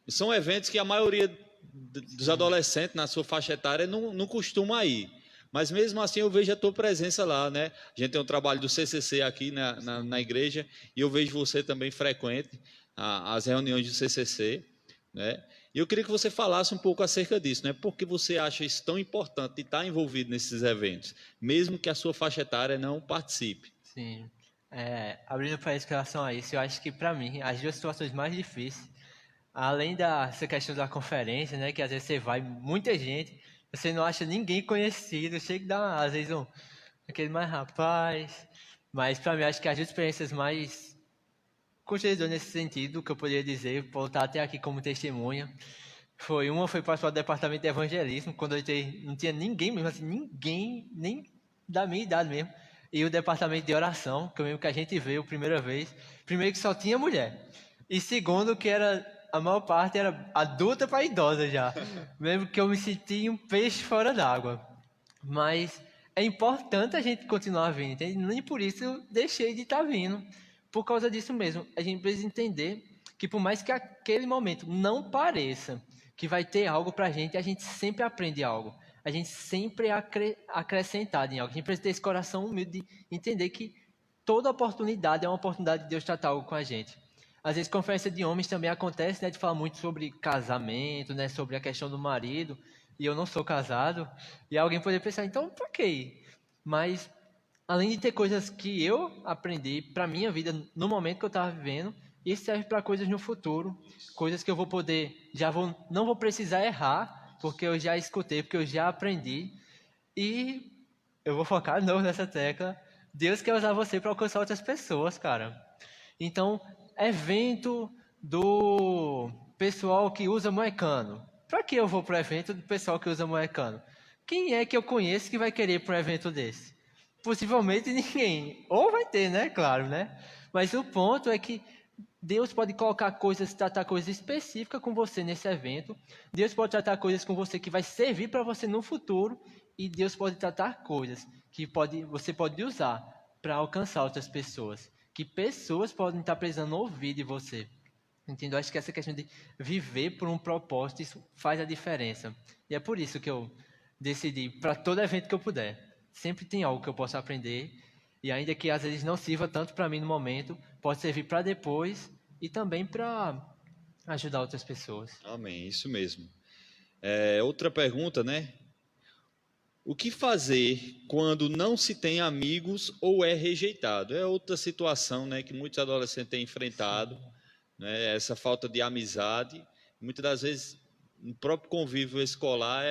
são eventos que a maioria dos adolescentes na sua faixa etária não costuma ir. Mas mesmo assim eu vejo a tua presença lá, né? A gente tem um trabalho do CCC aqui na igreja e eu vejo você também frequente às reuniões do CCC, né? E eu queria que você falasse um pouco acerca disso, né? Por que você acha isso tão importante de estar envolvido nesses eventos, mesmo que a sua faixa etária não participe? Sim. Abrindo para isso, com relação a isso, eu acho que para mim as duas situações mais difíceis, além dessa questão da conferência, né, que às vezes você vai, muita gente, você não acha ninguém conhecido, chega a dar, às vezes, aquele mais rapaz, mas para mim acho que as duas experiências mais constrangedoras nesse sentido, que eu poderia dizer, voltar até aqui como testemunha, foi participar do departamento de evangelismo, quando não tinha ninguém mesmo, assim, ninguém, nem da minha idade mesmo, e o departamento de oração, que eu lembro que a gente veio a primeira vez, primeiro que só tinha mulher, e segundo que a maior parte era adulta para idosa já, mesmo que eu me sentia um peixe fora d'água, mas é importante a gente continuar vindo, entende? Nem por isso eu deixei de estar vindo, por causa disso mesmo, a gente precisa entender que por mais que aquele momento não pareça que vai ter algo para a gente sempre aprende algo. A gente sempre é acrescentado em algo. A gente precisa ter esse coração humilde de entender que toda oportunidade é uma oportunidade de Deus tratar algo com a gente. Às vezes, conferência de homens também acontece, né, de falar muito sobre casamento, né, sobre a questão do marido, e eu não sou casado, e alguém poderia pensar, então, por quê? Mas, além de ter coisas que eu aprendi para minha vida no momento que eu estava vivendo, isso serve para coisas no futuro, coisas que eu vou poder, não vou precisar errar, porque eu já escutei, porque eu já aprendi, e eu vou focar de novo nessa tecla. Deus quer usar você para alcançar outras pessoas, cara. Então, evento do pessoal que usa moecano. Para que eu vou para o evento do pessoal que usa moecano? Quem é que eu conheço que vai querer ir para um evento desse? Possivelmente ninguém. Ou vai ter, né? Claro, né? Mas o ponto é que Deus pode colocar coisas, tratar coisas específicas com você nesse evento. Deus pode tratar coisas com você que vai servir para você no futuro. E Deus pode tratar coisas que você pode usar para alcançar outras pessoas. Que pessoas podem estar precisando ouvir de você. Entendeu? Acho que essa questão de viver por um propósito, isso faz a diferença. E é por isso que eu decidi, para todo evento que eu puder, sempre tem algo que eu possa aprender. E ainda que às vezes não sirva tanto para mim no momento, pode servir para depois e também para ajudar outras pessoas. Amém, isso mesmo. Outra pergunta, né? O que fazer quando não se tem amigos ou é rejeitado? É outra situação, né, que muitos adolescentes têm enfrentado, né, essa falta de amizade. Muitas das vezes, no próprio convívio escolar,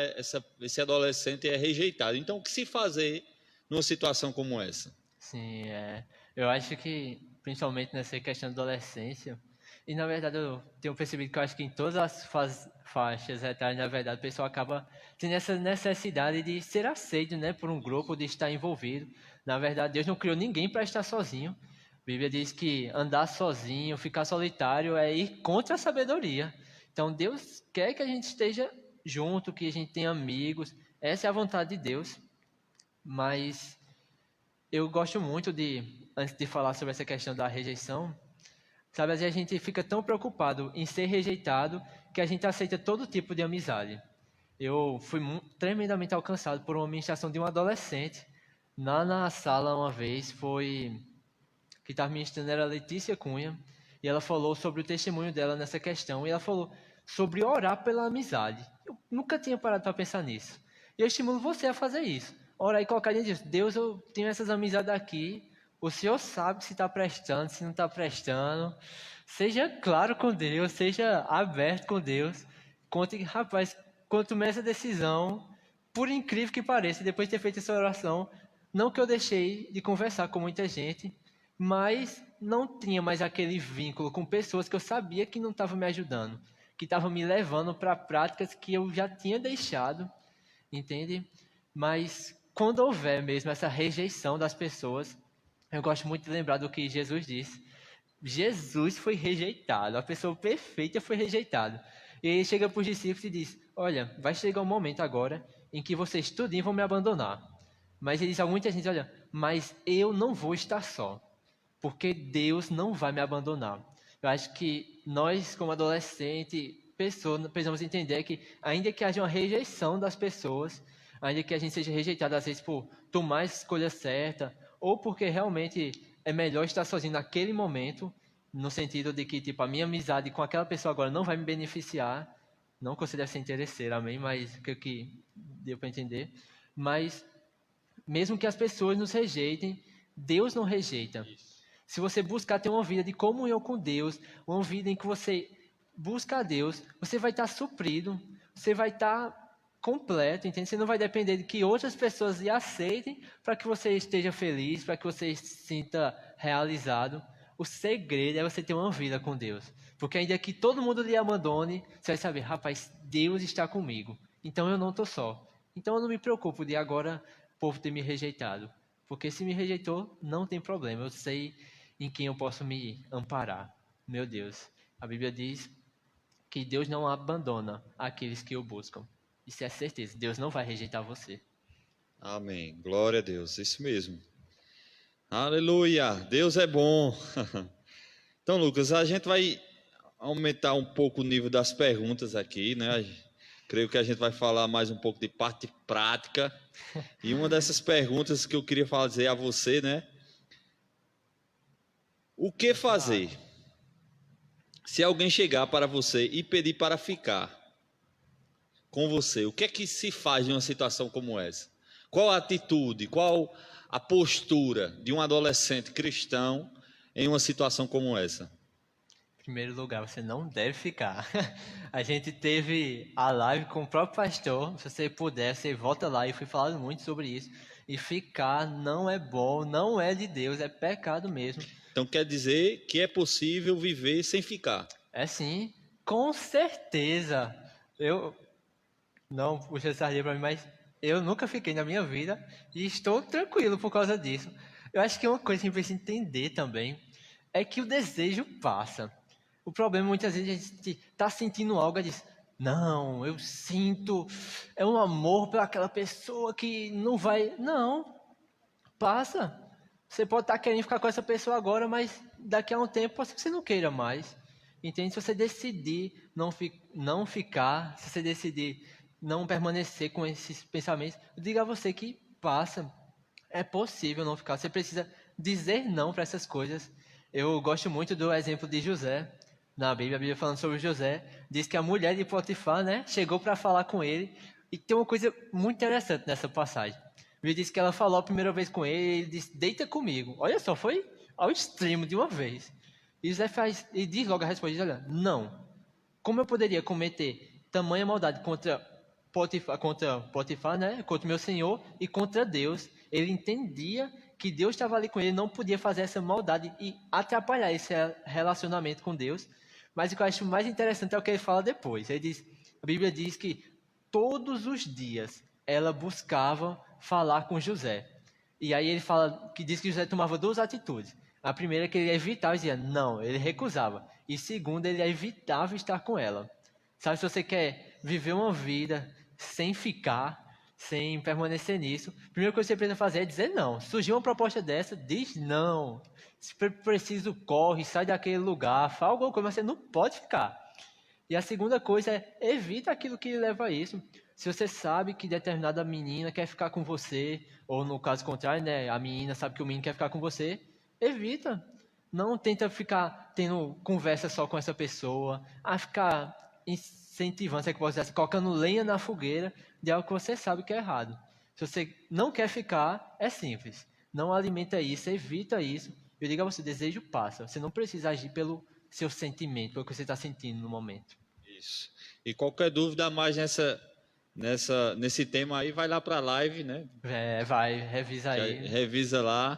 esse adolescente é rejeitado. Então, o que se fazer numa situação como essa? Sim, eu acho que, principalmente nessa questão da adolescência, e na verdade eu tenho percebido que eu acho que em todas as faixas etárias, na verdade, o pessoal acaba tendo essa necessidade de ser aceito, né, por um grupo, de estar envolvido. Na verdade, Deus não criou ninguém para estar sozinho. A Bíblia diz que andar sozinho, ficar solitário é ir contra a sabedoria. Então, Deus quer que a gente esteja junto, que a gente tenha amigos. Essa é a vontade de Deus. Mas eu gosto muito antes de falar sobre essa questão da rejeição, sabe, às vezes a gente fica tão preocupado em ser rejeitado que a gente aceita todo tipo de amizade. Eu fui tremendamente alcançado por uma ministração de um adolescente. Lá na sala uma vez, que estava ministrando era Letícia Cunha, e ela falou sobre o testemunho dela nessa questão, e ela falou sobre orar pela amizade. Eu nunca tinha parado para pensar nisso. E eu estimulo você a fazer isso. Orar e colocar diante de Deus. Deus, eu tenho essas amizades aqui, o Senhor sabe se está prestando, se não está prestando. Seja claro com Deus, seja aberto com Deus. Conte, rapaz, quando tomei essa decisão, por incrível que pareça, depois de ter feito essa oração, não que eu deixei de conversar com muita gente, mas não tinha mais aquele vínculo com pessoas que eu sabia que não estavam me ajudando, que estavam me levando para práticas que eu já tinha deixado, entende? Mas quando houver mesmo essa rejeição das pessoas, eu gosto muito de lembrar do que Jesus disse. Jesus foi rejeitado, a pessoa perfeita foi rejeitada. E ele chega para os discípulos e diz: olha, vai chegar um momento agora em que vocês tudinho vão me abandonar. Mas ele diz a muita gente: olha, mas eu não vou estar só, porque Deus não vai me abandonar. Eu acho que nós, como adolescente, pessoas, precisamos entender que, ainda que haja uma rejeição das pessoas, ainda que a gente seja rejeitado às vezes por tomar a escolha certa, ou porque realmente é melhor estar sozinho naquele momento, no sentido de que tipo, a minha amizade com aquela pessoa agora não vai me beneficiar, não que você deve ser interesseiro, amém, mas creio que deu para entender. Mas, mesmo que as pessoas nos rejeitem, Deus não rejeita. Se você buscar ter uma vida de comunhão com Deus, uma vida em que você busca a Deus, você vai estar suprido, você vai estar completo, entende? Você não vai depender de que outras pessoas lhe aceitem para que você esteja feliz, para que você se sinta realizado. O segredo é você ter uma vida com Deus. Porque ainda que todo mundo lhe abandone, você vai saber, rapaz, Deus está comigo. Então eu não estou só. Então eu não me preocupo de agora o povo ter me rejeitado. Porque se me rejeitou, não tem problema. Eu sei em quem eu posso me amparar. Meu Deus. A Bíblia diz que Deus não abandona aqueles que o buscam. Isso é certeza. Deus não vai rejeitar você. Amém. Glória a Deus. Isso mesmo. Aleluia. Deus é bom. Então, Lucas, a gente vai aumentar um pouco o nível das perguntas aqui, né? Creio que a gente vai falar mais um pouco de parte prática. E uma dessas perguntas que eu queria fazer a você, né? O que fazer se alguém chegar para você e pedir para ficar com você? O que é que se faz em uma situação como essa? Qual a atitude, qual a postura de um adolescente cristão em uma situação como essa? Em primeiro lugar, você não deve ficar. A gente teve a live com o próprio pastor. Se você puder, você volta lá e fui falando muito sobre isso. E ficar não é bom, não é de Deus, é pecado mesmo. Então quer dizer que é possível viver sem ficar. É sim, com certeza. Eu não puxei sardinha para mim, mas eu nunca fiquei na minha vida e estou tranquilo por causa disso. Eu acho que uma coisa que a gente precisa entender também é que o desejo passa. O problema muitas vezes a gente está sentindo algo e diz: não, eu sinto é um amor pela aquela pessoa que não vai. Não, passa. Você pode estar querendo ficar com essa pessoa agora, mas daqui a um tempo pode ser que você não queira mais. Entende? Se você decidir não ficar, se você decidir não permanecer com esses pensamentos, eu digo a você que passa. É possível não ficar. Você precisa dizer não para essas coisas. Eu gosto muito do exemplo de José. Na Bíblia, a Bíblia falando sobre José, diz que a mulher de Potifar, né, chegou para falar com ele. E tem uma coisa muito interessante nessa passagem. Ele disse que ela falou a primeira vez com ele, ele disse: deita comigo. Olha só, foi ao extremo de uma vez. E José faz, e diz logo a resposta: diz, olha, não. Como eu poderia cometer tamanha maldade contra Potifar, né, contra o meu senhor e contra Deus? Ele entendia que Deus estava ali com ele, não podia fazer essa maldade e atrapalhar esse relacionamento com Deus. Mas o que eu acho mais interessante é o que ele fala depois. Ele diz, a Bíblia diz que todos os dias ela buscava falar com José. E aí ele fala que diz que José tomava duas atitudes. A primeira é que ele evitava, dizia não, ele recusava. E segunda, ele evitava estar com ela. Sabe, se você quer viver uma vida sem ficar, sem permanecer nisso, a primeira coisa que você precisa fazer é dizer não. Surgiu uma proposta dessa, diz não. Se preciso, corre, sai daquele lugar, fala alguma coisa, mas você não pode ficar. E a segunda coisa é evita aquilo que leva a isso. Se você sabe que determinada menina quer ficar com você, ou no caso contrário, né, a menina sabe que o menino quer ficar com você, evita. Não tenta ficar tendo conversa só com essa pessoa, a ficar incentivando, se é que posso dizer assim, colocando lenha na fogueira de algo que você sabe que é errado. Se você não quer ficar, é simples. Não alimenta isso, evita isso. Eu digo a você, desejo passa. Você não precisa agir pelo seu sentimento, pelo que você está sentindo no momento. Isso. E qualquer dúvida a mais nesse tema aí, vai lá para a live, né? Vai, revisa aí. Revisa lá,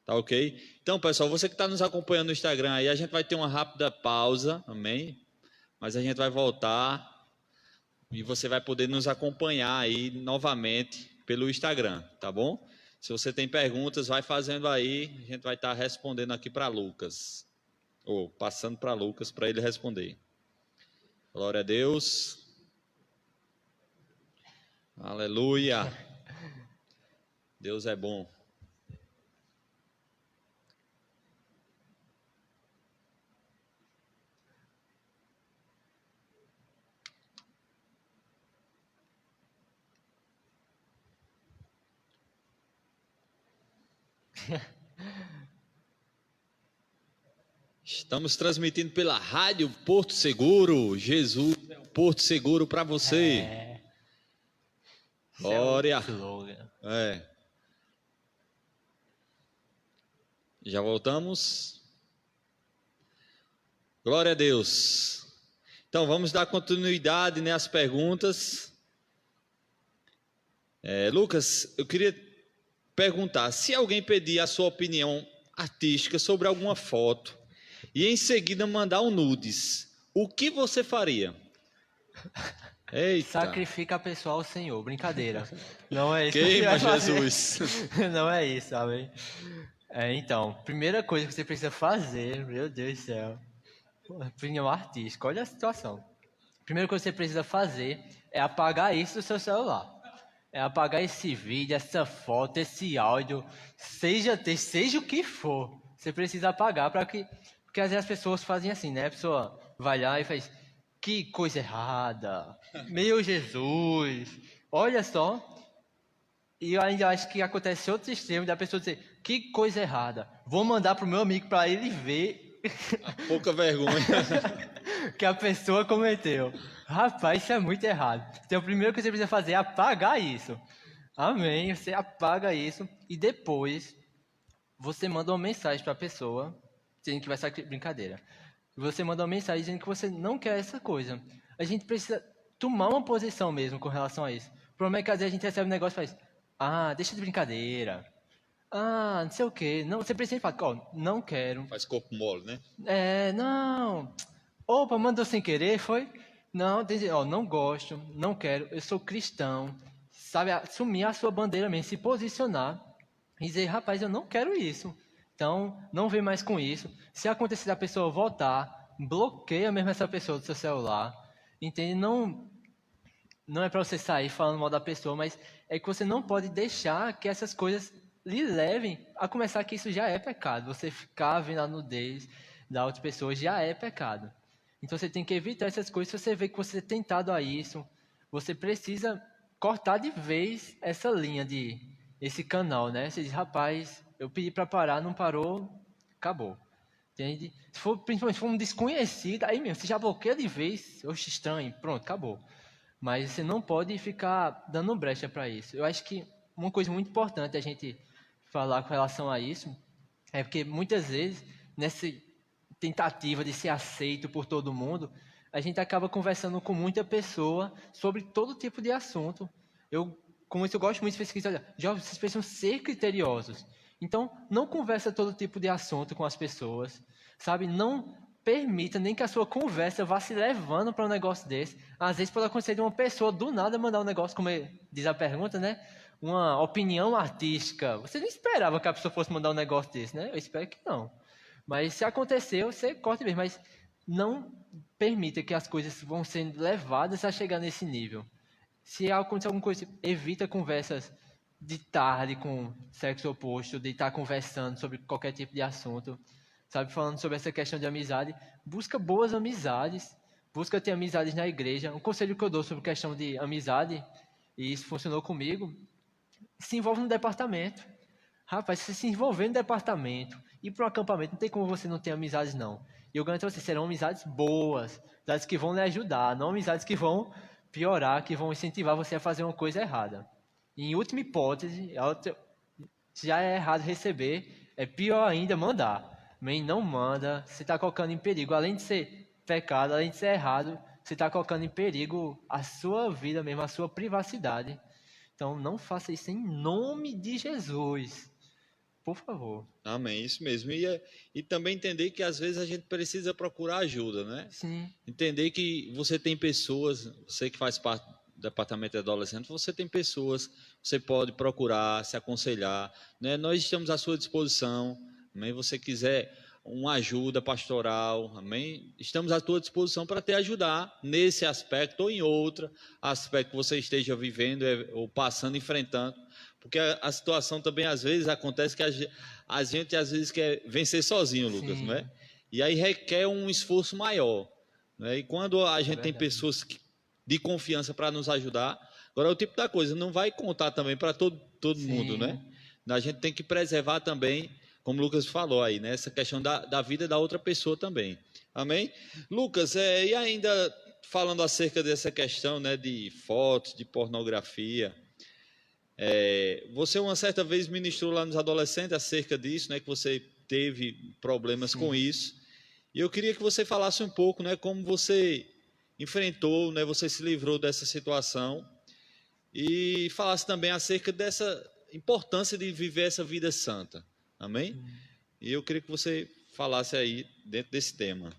tá ok? Então, pessoal, você que está nos acompanhando no Instagram aí, a gente vai ter uma rápida pausa, amém? Mas a gente vai voltar e você vai poder nos acompanhar aí novamente pelo Instagram, tá bom? Se você tem perguntas, vai fazendo aí, a gente vai estar respondendo aqui para Lucas, ou passando para Lucas para ele responder. Glória a Deus. Aleluia. Deus é bom. Estamos transmitindo pela Rádio Porto Seguro. Jesus é o Porto Seguro para você. Glória. É. Já voltamos. Glória a Deus. Então vamos dar continuidade, né, às perguntas. Lucas, eu queria perguntar, se alguém pedir a sua opinião artística sobre alguma foto e em seguida mandar um nudes, o que você faria? Eita. Sacrifica a pessoa ao Senhor, brincadeira. Não é isso. Queima Jesus. Não é isso, sabe? Então, primeira coisa que você precisa fazer, meu Deus do céu, opinião artística, olha a situação. Primeira coisa que você precisa fazer é apagar isso do seu celular. É apagar esse vídeo, essa foto, esse áudio, seja o que for. Você precisa apagar porque às vezes as pessoas fazem assim, né? A pessoa vai lá e faz, que coisa errada, meu Jesus, olha só. E eu ainda acho que acontece outro extremo da pessoa dizer, que coisa errada, vou mandar pro meu amigo para ele ver. A pouca vergonha que a pessoa cometeu. Rapaz, isso é muito errado. Então, o primeiro que você precisa fazer é apagar isso. Amém. Você apaga isso e depois você manda uma mensagem para a pessoa dizendo que vai ser brincadeira. Você manda uma mensagem dizendo que você não quer essa coisa. A gente precisa tomar uma posição mesmo com relação a isso. O problema é que às vezes a gente recebe um negócio e faz, deixa de brincadeira. Não sei o quê. Não, você precisa falar, não quero. Faz corpo mole, né? Não. Opa, mandou sem querer, foi? Não, não gosto, não quero, eu sou cristão. Sabe, assumir a sua bandeira mesmo, se posicionar e dizer, rapaz, eu não quero isso. Então, não vem mais com isso. Se acontecer da pessoa voltar, bloqueia mesmo essa pessoa do seu celular. Entende? Não é para você sair falando mal da pessoa, mas é que você não pode deixar que essas coisas lhe levem a começar que isso já é pecado. Você ficar vendo a nudez da outra pessoa já é pecado. Então você tem que evitar essas coisas. Se você vê que você é tentado a isso, você precisa cortar de vez essa linha esse canal, né? Você diz, rapaz, eu pedi para parar, não parou, acabou. Entende? Principalmente se for um desconhecido, aí mesmo, você já bloqueia de vez, oxe, estranho, pronto, acabou. Mas você não pode ficar dando brecha para isso. Eu acho que uma coisa muito importante a gente falar com relação a isso é porque muitas vezes, nessa tentativa de ser aceito por todo mundo, a gente acaba conversando com muita pessoa sobre todo tipo de assunto. Como isso, eu gosto muito de pesquisa. Jovens, vocês precisam ser criteriosos. Então, não conversa todo tipo de assunto com as pessoas, sabe? Não permita nem que a sua conversa vá se levando para um negócio desse. Às vezes pode acontecer de uma pessoa do nada mandar um negócio, como diz a pergunta, né? Uma opinião artística. Você não esperava que a pessoa fosse mandar um negócio desse, né? Eu espero que não. Mas se aconteceu, você corta mesmo. Mas não permita que as coisas vão sendo levadas a chegar nesse nível. Se acontecer alguma coisa, evita conversas de tarde com sexo oposto, de estar conversando sobre qualquer tipo de assunto. Sabe, falando sobre essa questão de amizade, busca boas amizades, busca ter amizades na igreja. Um conselho que eu dou sobre questão de amizade, e isso funcionou comigo, se envolve no departamento. Rapaz, se você se envolver no departamento, ir para um acampamento, não tem como você não ter amizades, não. E eu garanto a você, serão amizades boas, amizades que vão lhe ajudar, não amizades que vão piorar, que vão incentivar você a fazer uma coisa errada. E, em última hipótese, se já é errado receber, é pior ainda mandar. Amém? Não manda, você está colocando em perigo, além de ser pecado, além de ser errado, você está colocando em perigo a sua vida mesmo, a sua privacidade. Então, não faça isso em nome de Jesus. Por favor. Amém, isso mesmo. E também entender que às vezes a gente precisa procurar ajuda, né? Sim. Entender que você tem pessoas, você que faz parte do departamento de adolescente, você tem pessoas, você pode procurar, se aconselhar, né? Nós estamos à sua disposição, amém? Você quiser uma ajuda pastoral, amém? Estamos à tua disposição para te ajudar nesse aspecto ou em outro aspecto que você esteja vivendo ou passando, enfrentando. Porque a situação também, às vezes, acontece que a gente, às vezes, quer vencer sozinho, Lucas, Sim. não é? E aí requer um esforço maior, né? E quando a gente tem verdade. pessoas de confiança para nos ajudar, agora é o tipo da coisa, não vai contar também para todo mundo, né? A gente tem que preservar também, como o Lucas falou aí, né? Essa questão da vida da outra pessoa também. Amém? Lucas, e ainda falando acerca dessa questão, né, de fotos, de pornografia, você uma certa vez ministrou lá nos adolescentes acerca disso, né, que você teve problemas com isso. E eu queria que você falasse um pouco, né, como você enfrentou, né, você se livrou dessa situação e falasse também acerca dessa importância de viver essa vida santa. Amém? E eu queria que você falasse aí dentro desse tema.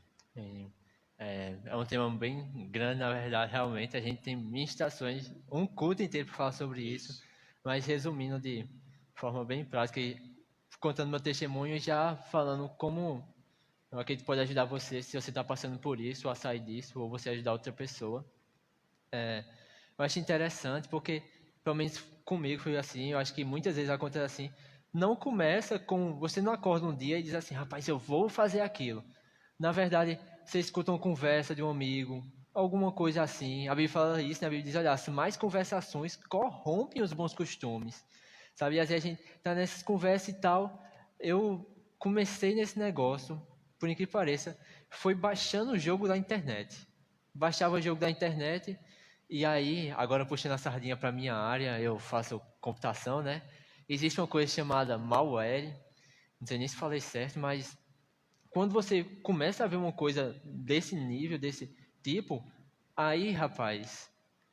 É um tema bem grande, na verdade, realmente. A gente tem ministrações, um culto inteiro para falar sobre isso. Mas resumindo de forma bem prática e contando meu testemunho, já falando como eu acredito que pode ajudar você se você está passando por isso, ou a sair disso, ou você ajudar outra pessoa. Eu acho interessante porque, pelo menos comigo foi assim, eu acho que muitas vezes acontece assim, não começa com, você não acorda um dia e diz assim, rapaz, eu vou fazer aquilo. Na verdade, você escuta uma conversa de um amigo, alguma coisa assim. A Bíblia fala isso, né? A Bíblia diz, olha, as mais conversações corrompem os bons costumes. Sabe, e às vezes a gente tá nessas conversas e tal. Eu comecei nesse negócio, por incrível que pareça, foi baixando o jogo da internet. Baixava o jogo da internet e aí, agora puxando a sardinha para minha área, eu faço computação, né? Existe uma coisa chamada malware, não sei nem se falei certo, mas quando você começa a ver uma coisa desse nível, desse tipo, aí, rapaz,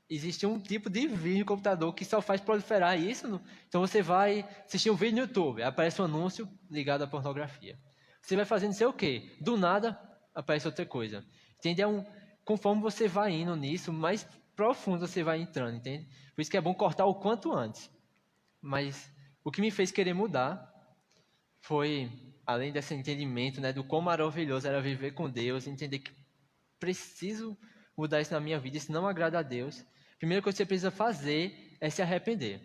existe um tipo de vírus no computador que só faz proliferar isso. Então você vai assistir um vídeo no YouTube, aparece um anúncio ligado à pornografia. Você vai fazendo não sei o quê, do nada aparece outra coisa. Entende? Conforme você vai indo nisso, mais profundo você vai entrando, entende? Por isso que é bom cortar o quanto antes. Mas o que me fez querer mudar foi, além desse entendimento, né, do quão maravilhoso era viver com Deus, entender que preciso mudar isso na minha vida, isso não agrada a Deus. A primeira coisa que você precisa fazer é se arrepender.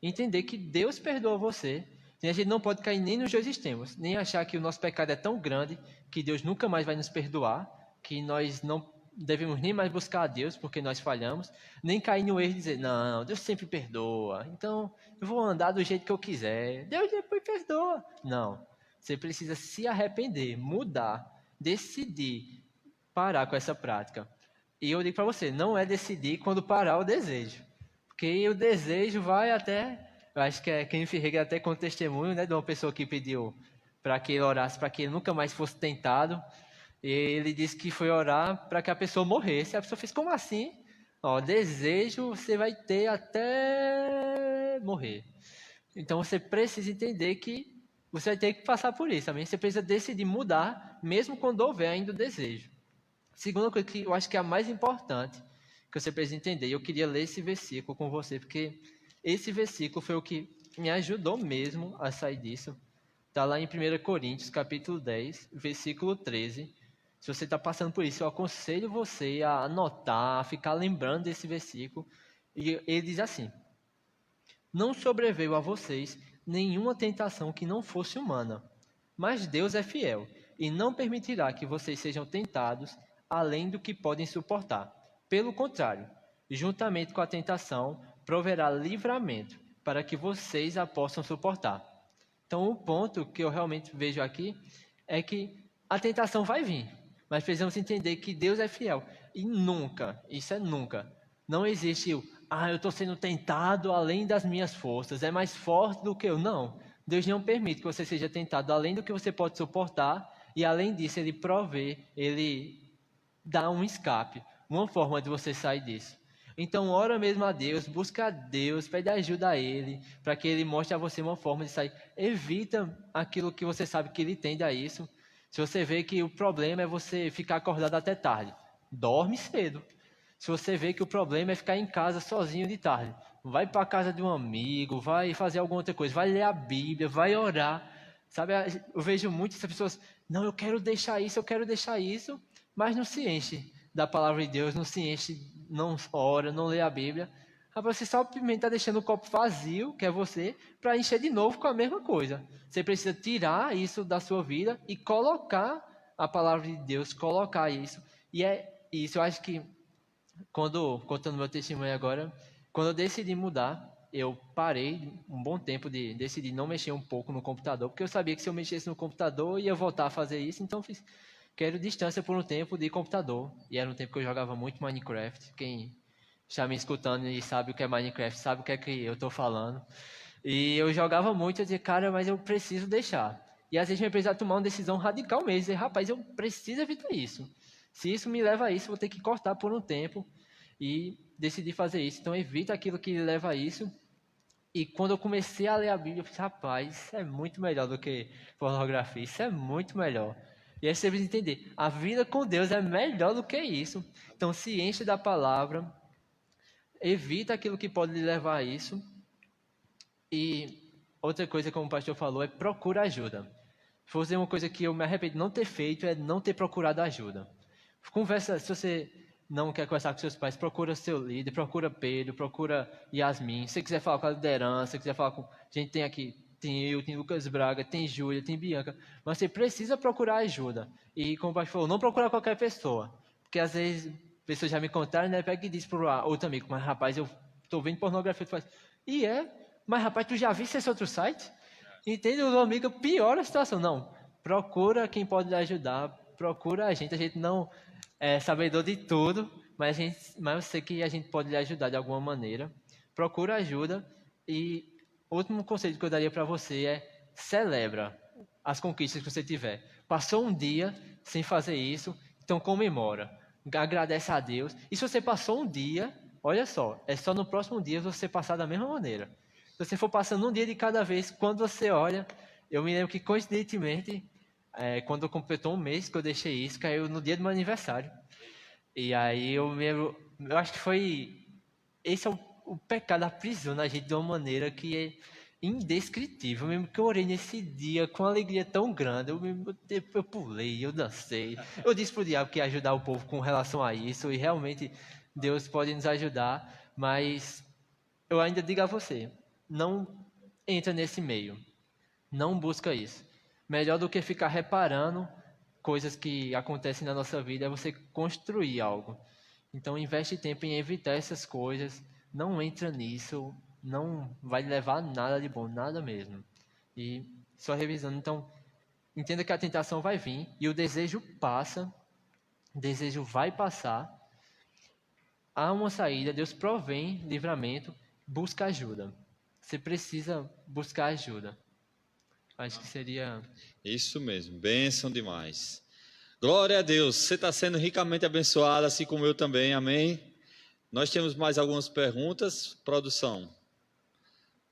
Entender que Deus perdoa você. E a gente não pode cair nem nos dois extremos, nem achar que o nosso pecado é tão grande que Deus nunca mais vai nos perdoar, que nós não devemos nem mais buscar a Deus porque nós falhamos, nem cair no erro e dizer, não, Deus sempre perdoa, então eu vou andar do jeito que eu quiser, Deus depois perdoa. Não, você precisa se arrepender, mudar, decidir parar com essa prática. E eu digo para você, não é decidir quando parar o desejo, porque o desejo vai até, eu acho que Kenny Ferreira até com testemunho, né, de uma pessoa que pediu para que ele orasse, para que ele nunca mais fosse tentado. E ele disse que foi orar para que a pessoa morresse. A pessoa fez, como assim? Ó, desejo você vai ter até morrer. Então você precisa entender que você vai ter que passar por isso. Também você precisa decidir mudar, mesmo quando houver ainda o desejo. Segunda coisa que eu acho que é a mais importante, que você precisa entender, e eu queria ler esse versículo com você, porque esse versículo foi o que me ajudou mesmo a sair disso. Está lá em 1 Coríntios, capítulo 10, versículo 13. Se você está passando por isso, eu aconselho você a anotar, a ficar lembrando desse versículo. E ele diz assim: não sobreveio a vocês nenhuma tentação que não fosse humana, mas Deus é fiel e não permitirá que vocês sejam tentados além do que podem suportar. Pelo contrário, juntamente com a tentação, proverá livramento para que vocês a possam suportar. Então, o ponto que eu realmente vejo aqui é que a tentação vai vir, mas precisamos entender que Deus é fiel. E nunca, isso é nunca, não existe eu estou sendo tentado além das minhas forças, é mais forte do que eu. Não, Deus não permite que você seja tentado além do que você pode suportar, e além disso, Ele provê, Ele dá um escape, uma forma de você sair disso. Então, ora mesmo a Deus, busca a Deus, pede ajuda a Ele, para que Ele mostre a você uma forma de sair. Evita aquilo que você sabe que Ele tende a isso. Se você vê que o problema é você ficar acordado até tarde, dorme cedo. Se você vê que o problema é ficar em casa sozinho de tarde, vai para a casa de um amigo, vai fazer alguma outra coisa, vai ler a Bíblia, vai orar. Sabe, eu vejo muitas pessoas, não, eu quero deixar isso, mas não se enche da palavra de Deus, não se enche, não ora, não lê a Bíblia. Você simplesmente está deixando o copo vazio, que é você, para encher de novo com a mesma coisa. Você precisa tirar isso da sua vida e colocar a palavra de Deus, colocar isso. E é isso, eu acho que, contando meu testemunho agora, quando eu decidi mudar, eu parei um bom tempo de decidir não mexer um pouco no computador, porque eu sabia que se eu mexesse no computador, ia voltar a fazer isso, então eu fiz, quero distância por um tempo de computador. E era um tempo que eu jogava muito Minecraft. Quem está me escutando e sabe o que é Minecraft, sabe o que é que eu estou falando. E eu jogava muito, eu dizia, cara, mas eu preciso deixar. E às vezes eu precisava tomar uma decisão radical mesmo, dizer, rapaz, eu preciso evitar isso. Se isso me leva a isso, eu vou ter que cortar por um tempo e decidir fazer isso. Então, evita aquilo que leva a isso. E quando eu comecei a ler a Bíblia, eu pensei, rapaz, isso é muito melhor do que pornografia, isso é muito melhor. E aí você precisa entender, a vida com Deus é melhor do que isso. Então, se enche da palavra, evita aquilo que pode lhe levar a isso. E outra coisa, como o pastor falou, é procura ajuda. Se fosse uma coisa que eu me arrependo de não ter feito, é não ter procurado ajuda. Conversa, se você não quer conversar com seus pais, procura seu líder, procura Pedro, procura Yasmin. Se você quiser falar com a liderança, se quiser falar com... A gente tem aqui, tem eu, tem Lucas Braga, tem Júlia, tem Bianca. Mas você precisa procurar ajuda. E como o pastor falou, não procurar qualquer pessoa. Porque às vezes, pessoas já me contaram, né? Pega e diz para outro amigo, mas rapaz, eu estou vendo pornografia. Tu faz, mas rapaz, tu já viste esse outro site? Entende? O amigo piora a situação. Não, procura quem pode lhe ajudar, procura a gente não é sabedor de tudo, mas eu sei que a gente pode lhe ajudar de alguma maneira. Procura ajuda. E último conselho que eu daria para você é celebra as conquistas que você tiver. Passou um dia sem fazer isso, então comemora, agradece a Deus. E se você passou um dia, olha só, é só no próximo dia você passar da mesma maneira. Se você for passando um dia de cada vez, quando você olha, eu me lembro que coincidentemente, quando completou um mês que eu deixei isso, caiu no dia do meu aniversário. E aí eu acho que foi, esse é o pecado aprisiona a gente de uma maneira que é indescritível. Mesmo que eu orei nesse dia com alegria tão grande, eu pulei, eu dancei. Eu disse pro diabo que ia ajudar o povo com relação a isso, e realmente Deus pode nos ajudar, mas eu ainda digo a você, não entra nesse meio, não busca isso. Melhor do que ficar reparando coisas que acontecem na nossa vida é você construir algo. Então investe tempo em evitar essas coisas, não entra nisso, não vai levar a nada de bom, nada mesmo. E só revisando, então entenda que a tentação vai vir e o desejo passa, o desejo vai passar. Há uma saída, Deus provém livramento, busca ajuda. Você precisa buscar ajuda. Acho que seria... Isso mesmo, bênção demais. Glória a Deus, você está sendo ricamente abençoado, assim como eu também, amém? Nós temos mais algumas perguntas, produção.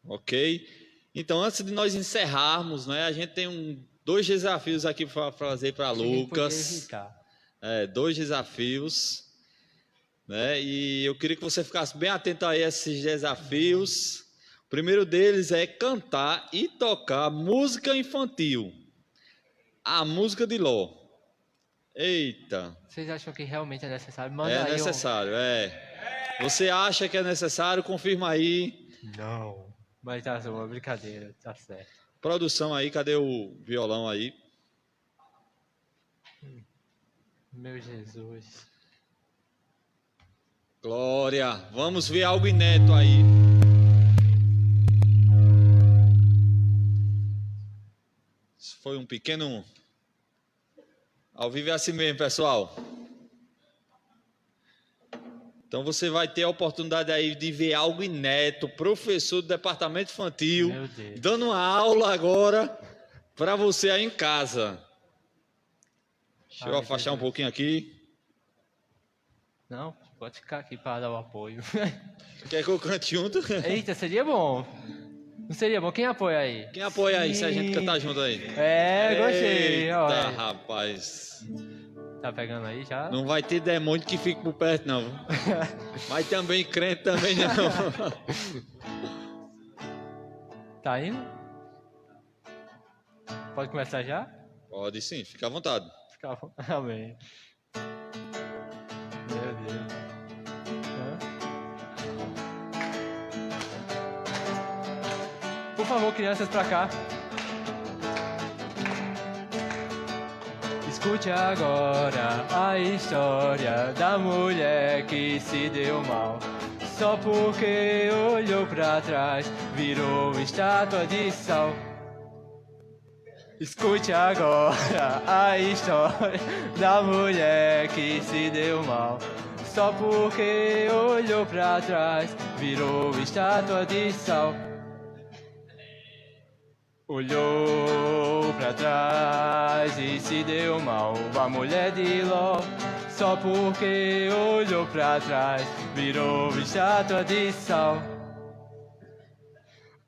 Ok? Então, antes de nós encerrarmos, né, a gente tem dois desafios aqui para fazer para Lucas. 2 desafios. Né? E eu queria que você ficasse bem atento a esses desafios. O primeiro deles é cantar e tocar música infantil. A música de Ló. Eita. Vocês acham que realmente é necessário? Manda é aí necessário, Você acha que é necessário? Confirma aí. Não. Mas tá uma brincadeira, tá certo. Produção aí, cadê o violão aí? Meu Jesus. Glória. Vamos ver algo inédito aí. Isso foi um pequeno... Ao vivo é assim mesmo, pessoal. Então você vai ter a oportunidade aí de ver algo inédito. Professor do departamento infantil Meu Deus. dando uma aula agora para você aí em casa. Deixa eu Ai, afastar um Jesus. pouquinho aqui. Não, pode ficar aqui para dar o apoio. Quer que eu cante junto? Eita, seria bom. Não seria bom? Quem apoia aí? Quem apoia aí, se a gente cantar junto aí? Gostei. Eita, Olha. rapaz. Tá pegando aí já? Não vai ter demônio que fique por perto, não. Mas também crente também não. Tá indo? Pode começar já? Pode sim, fica à vontade. Fica bom. Amém. Meu Deus. Por favor, crianças, pra cá. Escute agora a história da mulher que se deu mal. Só porque olhou pra trás, virou estátua de sal. Escute agora a história da mulher que se deu mal. Só porque olhou pra trás, virou estátua de sal. Olhou pra trás e se deu mal, a mulher de Ló. Só porque olhou pra trás, virou estátua de sal.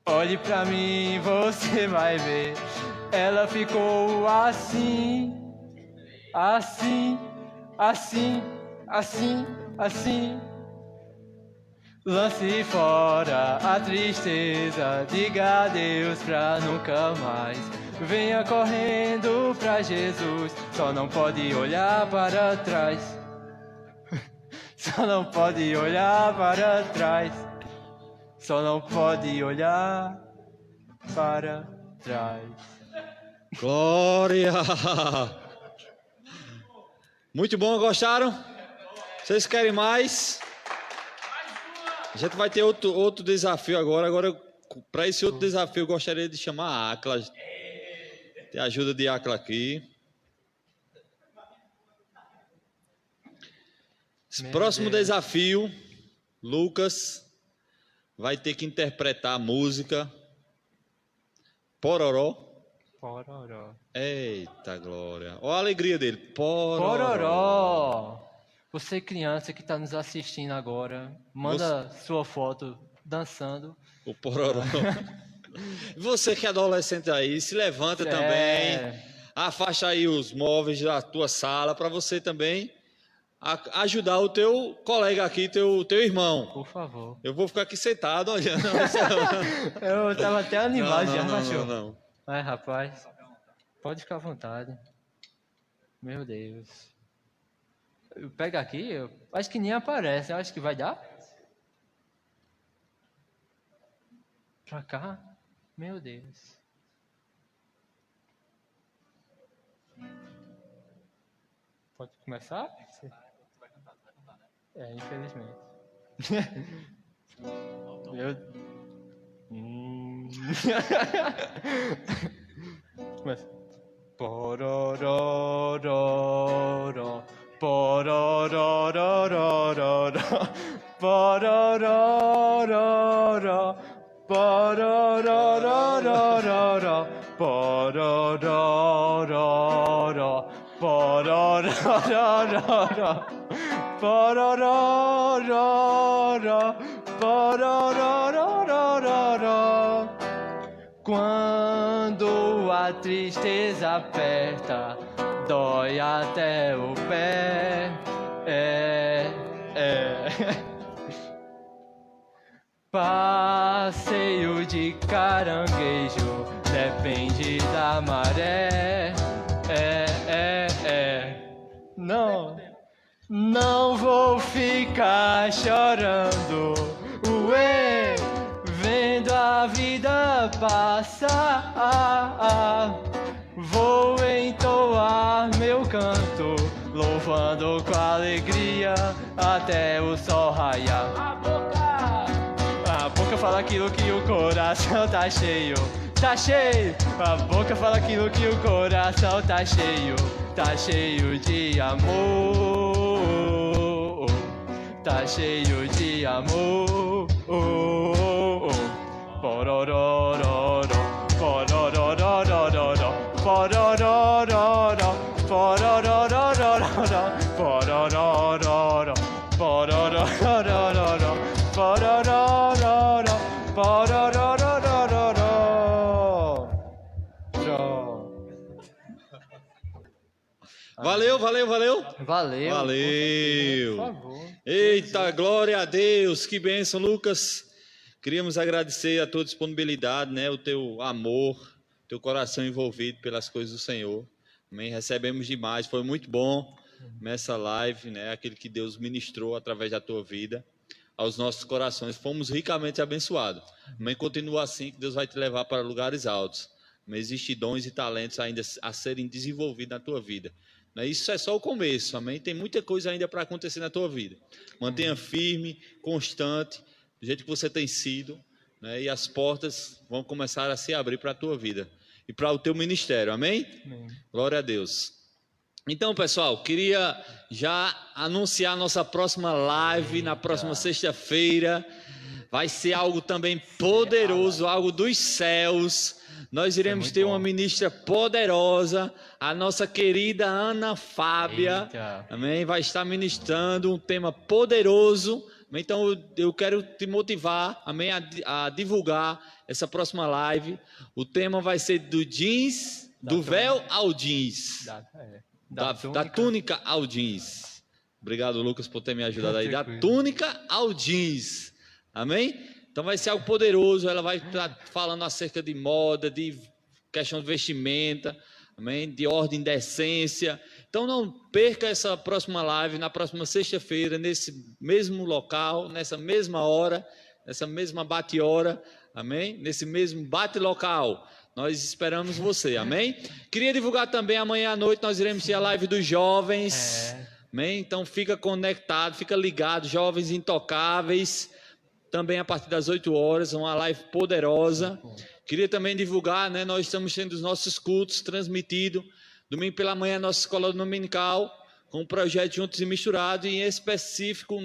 Olhe pra mim, você vai ver. Ela ficou assim, assim, assim, assim, assim. Lance fora a tristeza, diga adeus pra nunca mais. Venha correndo pra Jesus, só não pode olhar para trás. Só não pode olhar para trás. Só não pode olhar para trás. Glória! Muito bom, gostaram? Vocês querem mais? A gente vai ter outro desafio agora. Agora, para esse outro desafio, eu gostaria de chamar a Acla. Tem a ajuda de Acla aqui. Esse próximo desafio, Lucas vai ter que interpretar a música Pororó. Pororó. Eita, Glória. Olha a alegria dele. Pororó. Pororó. Você, criança que está nos assistindo agora, manda sua foto dançando. O Pororó. Você que é adolescente aí, se levanta também. Afasta aí os móveis da tua sala para você também ajudar o teu colega aqui, teu irmão. Por favor. Eu vou ficar aqui sentado olhando. Eu estava até animado já, cachorro. Não. Mas, rapaz, pode ficar à vontade. Meu Deus. Pega aqui, eu acho que nem aparece. Eu acho que vai dar. Pra cá? Meu Deus. Pode começar? Infelizmente. Meu... Começa. Pororororó, porororororó, porororororó, porororororó, porororororó, porororororó, porororororó, porororororó. Quando a tristeza aperta, dói até o pé. Passeio de caranguejo, depende da maré. Não vou ficar chorando, ué, vendo a vida passar. Vou entoar meu canto, louvando com alegria até o sol raiar. A boca fala aquilo que o coração tá cheio. tá cheio. A boca fala aquilo que o coração tá cheio de amor, tá cheio de amor. Pororororó, porororororó, porororororó, porororororó, porororororó, porororororó, porororororó, porororororó. Valeu, valeu, valeu. Valeu. Valeu. Por favor. Eita, glória a Deus. Que bênção, Lucas. Queríamos agradecer a tua disponibilidade, né? O teu amor, teu coração envolvido pelas coisas do Senhor. Amém? Recebemos demais. Foi muito bom nessa live, né? Aquilo que Deus ministrou através da tua vida aos nossos corações. Fomos ricamente abençoados. Amém? Continua assim que Deus vai te levar para lugares altos. Mas existem dons e talentos ainda a serem desenvolvidos na tua vida. Isso é só o começo, amém? Tem muita coisa ainda para acontecer na tua vida. Mantenha firme, constante, do jeito que você tem sido, né? E as portas vão começar a se abrir para a tua vida e para o teu ministério, amém? Amém. Glória a Deus. Então, pessoal, queria já anunciar nossa próxima live na próxima sexta-feira. Vai ser algo também poderoso, algo dos céus. Nós iremos ter uma ministra poderosa, a nossa querida Ana Fábia, amém? Vai estar ministrando um tema poderoso. Então eu quero te motivar, amém, a divulgar essa próxima live. O tema vai ser do jeans, do véu ao jeans, da túnica ao jeans. Obrigado, Lucas, por ter me ajudado aí. Da túnica ao jeans, amém? Então vai ser algo poderoso. Ela vai estar falando acerca de moda, de questão de vestimenta, amém? De ordem, decência. Então não perca essa próxima live na próxima sexta-feira, nesse mesmo local, nessa mesma hora, nessa mesma bate-hora, amém? Nesse mesmo bate-local. Nós esperamos você, amém? Queria divulgar também, amanhã à noite nós iremos ter a live dos jovens, amém? Então fica conectado, fica ligado, jovens intocáveis. Também a partir das 8 horas, uma live poderosa. Queria também divulgar, né? Nós estamos tendo os nossos cultos transmitidos. Domingo pela manhã, nossa escola dominical, com o projeto Juntos e Misturados. E em específico,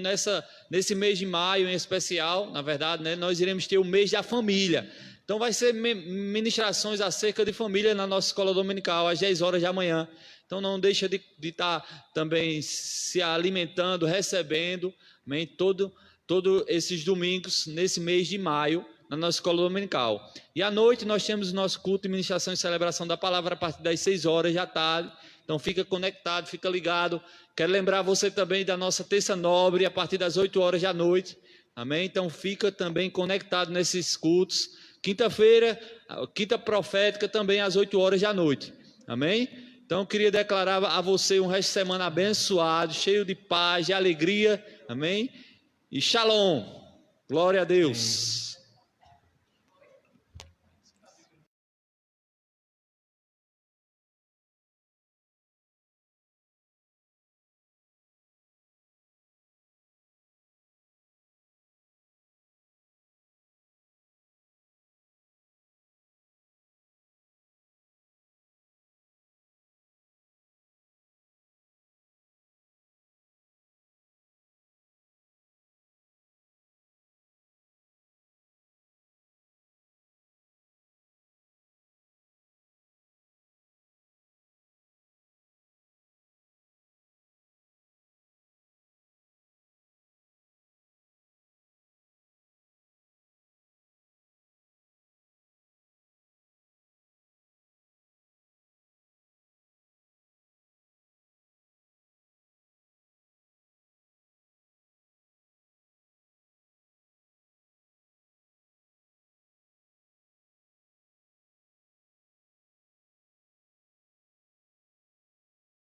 nesse mês de maio, em especial, na verdade, né? Nós iremos ter o mês da família. Então vai ser ministrações acerca de família na nossa escola dominical, às 10 horas da manhã. Então não deixa de estar também se alimentando, recebendo, amém? Todos esses domingos, nesse mês de maio, na nossa escola dominical. E à noite nós temos o nosso culto de ministração e celebração da palavra a partir das 6 horas da tarde. Então fica conectado, fica ligado. Quero lembrar você também da nossa terça nobre a partir das 8 horas da noite. Amém? Então fica também conectado nesses cultos. Quinta-feira, quinta profética também às 8 horas da noite. Amém? Então eu queria declarar a você um resto de semana abençoado, cheio de paz, de alegria. Amém? E shalom, glória a Deus.